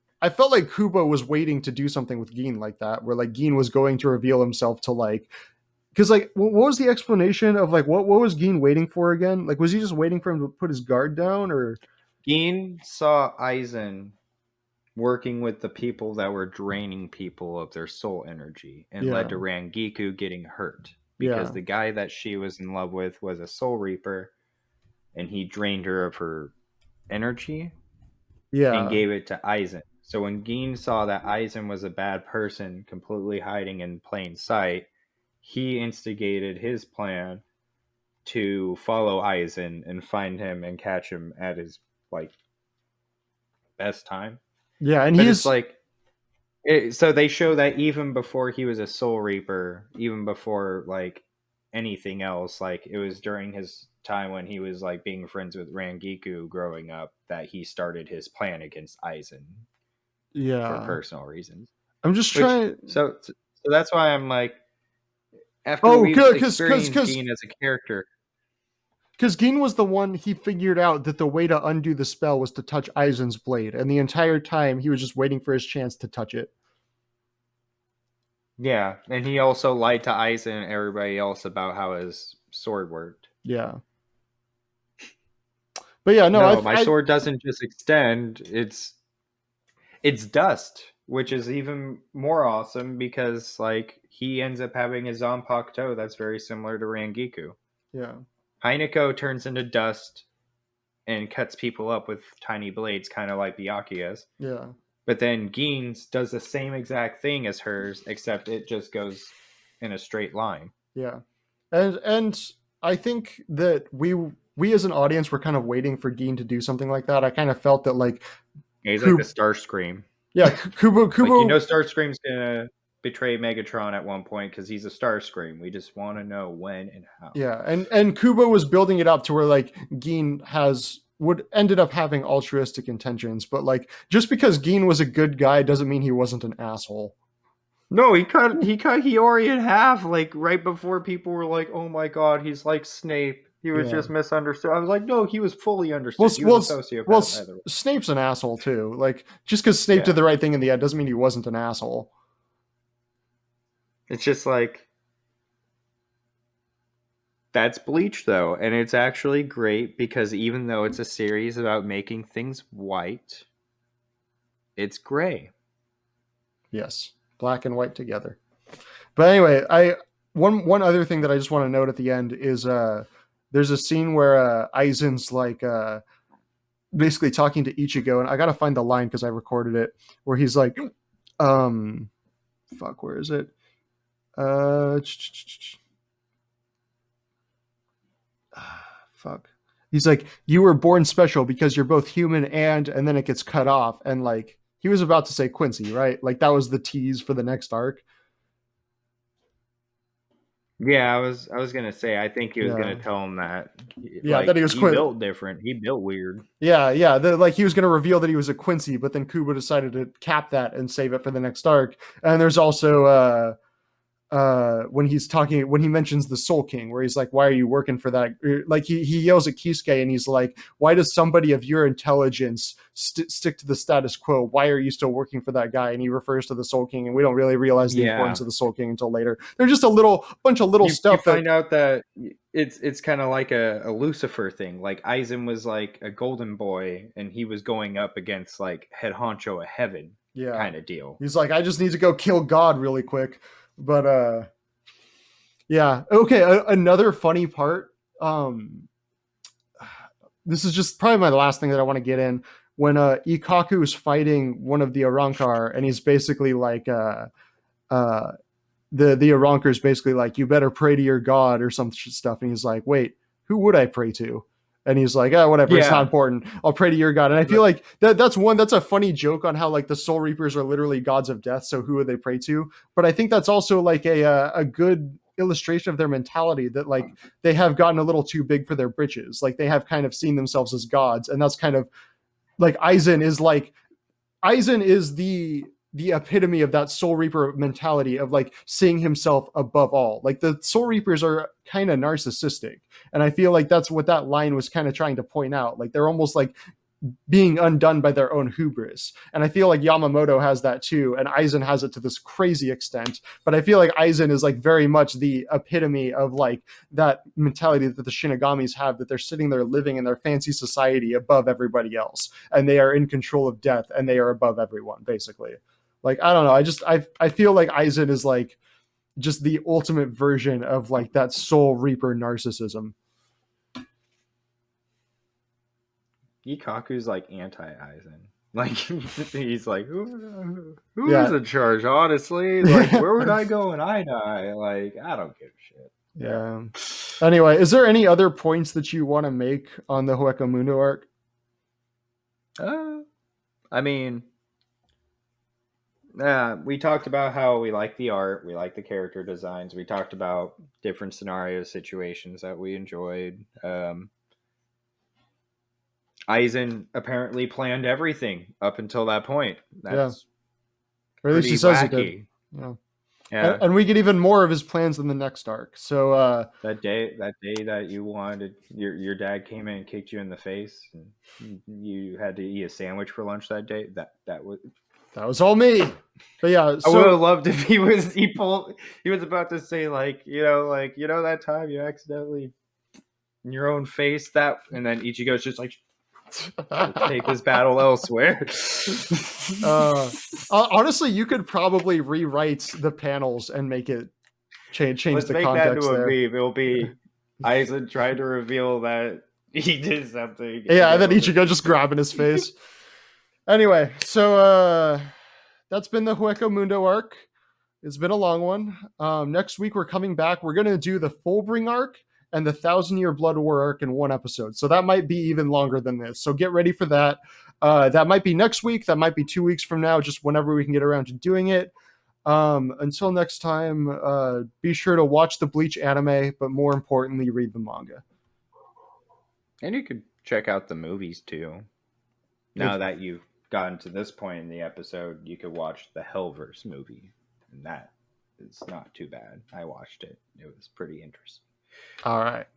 Kubo was waiting to do something with Gin like that, where like Gin was going to reveal himself to like, because like what was the explanation of like what was Gin waiting for again? Like was he just waiting for him to put his guard down, or Gin saw Aizen working with the people that were draining people of their soul energy, and led to Rangiku getting hurt because the guy that she was in love with was a soul reaper, and he drained her of her energy and gave it to Aizen. So when Gin saw that Aizen was a bad person, completely hiding in plain sight, he instigated his plan to follow Aizen and find him and catch him at his like best time. Yeah, and But it's like so they show that even before he was a Soul Reaper, even before like anything else, like it was during his time when he was like being friends with Rangiku growing up that he started his plan against Aizen for yeah. personal reasons. I'm just Which trying. so that's why I'm like, after Oh, we've because experienced Gin as a character. Because Gin was the one, he figured out that the way to undo the spell was to touch Aizen's blade, and the entire time he was just waiting for his chance to touch it. Yeah, and he also lied to Aizen and everybody else about how his sword worked. Yeah. But yeah, no, my sword doesn't just extend, it's dust, which is even more awesome because like he ends up having a Zanpakuto that's very similar to Rangiku. Yeah. Hinako turns into dust and cuts people up with tiny blades, kind of like Byakuya's. Yeah. But then Gin's does the same exact thing as hers, except it just goes in a straight line. Yeah. And I think that we as an audience were kind of waiting for Gin to do something like that. I kind of felt that like he's like the Starscream. Yeah, Kubo. Like, you know, Starscream's gonna betray Megatron at one point because he's a Starscream. We just want to know when and how. Yeah, and Kubo was building it up to where like Gin ended up having altruistic intentions, but like just because Gin was a good guy doesn't mean he wasn't an asshole. No, he cut Hiyori in half like right before people were like, "Oh my god, he's like Snape." He was just misunderstood. I was like, no, he was fully understood. He was a sociopath. Well, Snape's an asshole too. Like, just because Snape did the right thing in the end doesn't mean he wasn't an asshole. It's just like, that's Bleach though, and it's actually great because even though it's a series about making things white, it's gray. Yes, black and white together. But anyway, one other thing that I just want to note at the end is there's a scene where Aizen's like basically talking to Ichigo, and I gotta find the line because I recorded it, where he's like, fuck, where is it? Fuck. He's like, you were born special because you're both human and then it gets cut off, and like he was about to say Quincy, right? Like that was the tease for the next arc. Yeah, I was gonna say, I think he was gonna tell him that. Yeah, like, that he was built different. He built weird. Yeah. Like he was gonna reveal that he was a Quincy, but then Kubo decided to cap that and save it for the next arc. And there's also when he mentions the Soul King, where he's like, why are you working for that? Like he yells at Kisuke and he's like, why does somebody of your intelligence stick to the status quo? Why are you still working for that guy? And he refers to the Soul King, and we don't really realize the importance of the Soul King until later. There's just a bunch of little stuff. You find out that it's kind of like a Lucifer thing. Like Aizen was like a golden boy and he was going up against like head honcho of heaven kind of deal. He's like, I just need to go kill God really quick. But yeah, okay, another funny part, this is just probably my last thing that I want to get in, when Ikaku is fighting one of the Arrancar, and he's basically like the Arrancar is basically like, you better pray to your god or some stuff, and he's like, wait, who would I pray to? And he's like, whatever, it's not important. I'll pray to your god. And I feel like that's a funny joke on how like the Soul Reapers are literally gods of death. So who would they pray to? But I think that's also like a good illustration of their mentality, that like they have gotten a little too big for their britches. Like they have kind of seen themselves as gods. And that's kind of like Aizen is the epitome of that Soul Reaper mentality of like seeing himself above all. Like the Soul Reapers are kind of narcissistic. And I feel like that's what that line was kind of trying to point out. Like they're almost like being undone by their own hubris. And I feel like Yamamoto has that too. And Aizen has it to this crazy extent. But I feel like Aizen is like very much the epitome of like that mentality that the Shinigamis have, that they're sitting there living in their fancy society above everybody else. And they are in control of death and they are above everyone, basically. Like, I don't know. I feel like Aizen is like just the ultimate version of like that Soul Reaper narcissism. Ikaku's like anti-Aizen. Like he's like, who is in charge? Honestly, like where would I go when I die? Like I don't give a shit. Yeah. Anyway, is there any other points that you want to make on the Hueco Mundo arc? I mean, we talked about how we like the art, we like the character designs. We talked about different scenario situations that we enjoyed. Aizen apparently planned everything up until that point. That's or at least he says he did. Yeah. And we get even more of his plans in the next arc. So that day that you wanted, your dad came in and kicked you in the face, and you had to eat a sandwich for lunch that day. That was all me. But yeah, I would have loved if he was about to say like that time you accidentally in your own face that, and then Ichigo's just like take this battle elsewhere. Honestly, you could probably rewrite the panels and make it change Let's the make context that into there. A meme. It'll be Aizen trying to reveal that he did something. Yeah, and then Ichigo just grabbing his face. Anyway, so that's been the Hueco Mundo arc. It's been a long one. Next week we're coming back. We're gonna do the Fullbring arc and the 1,000-Year Blood War arc in one episode. So that might be even longer than this. So get ready for that. That might be next week. That might be 2 weeks from now, just whenever we can get around to doing it. Until next time, be sure to watch the Bleach anime, but more importantly, read the manga. And you could check out the movies too. Now that you've gotten to this point in the episode, you could watch the Hellverse movie. And that is not too bad. I watched it. It was pretty interesting. All right.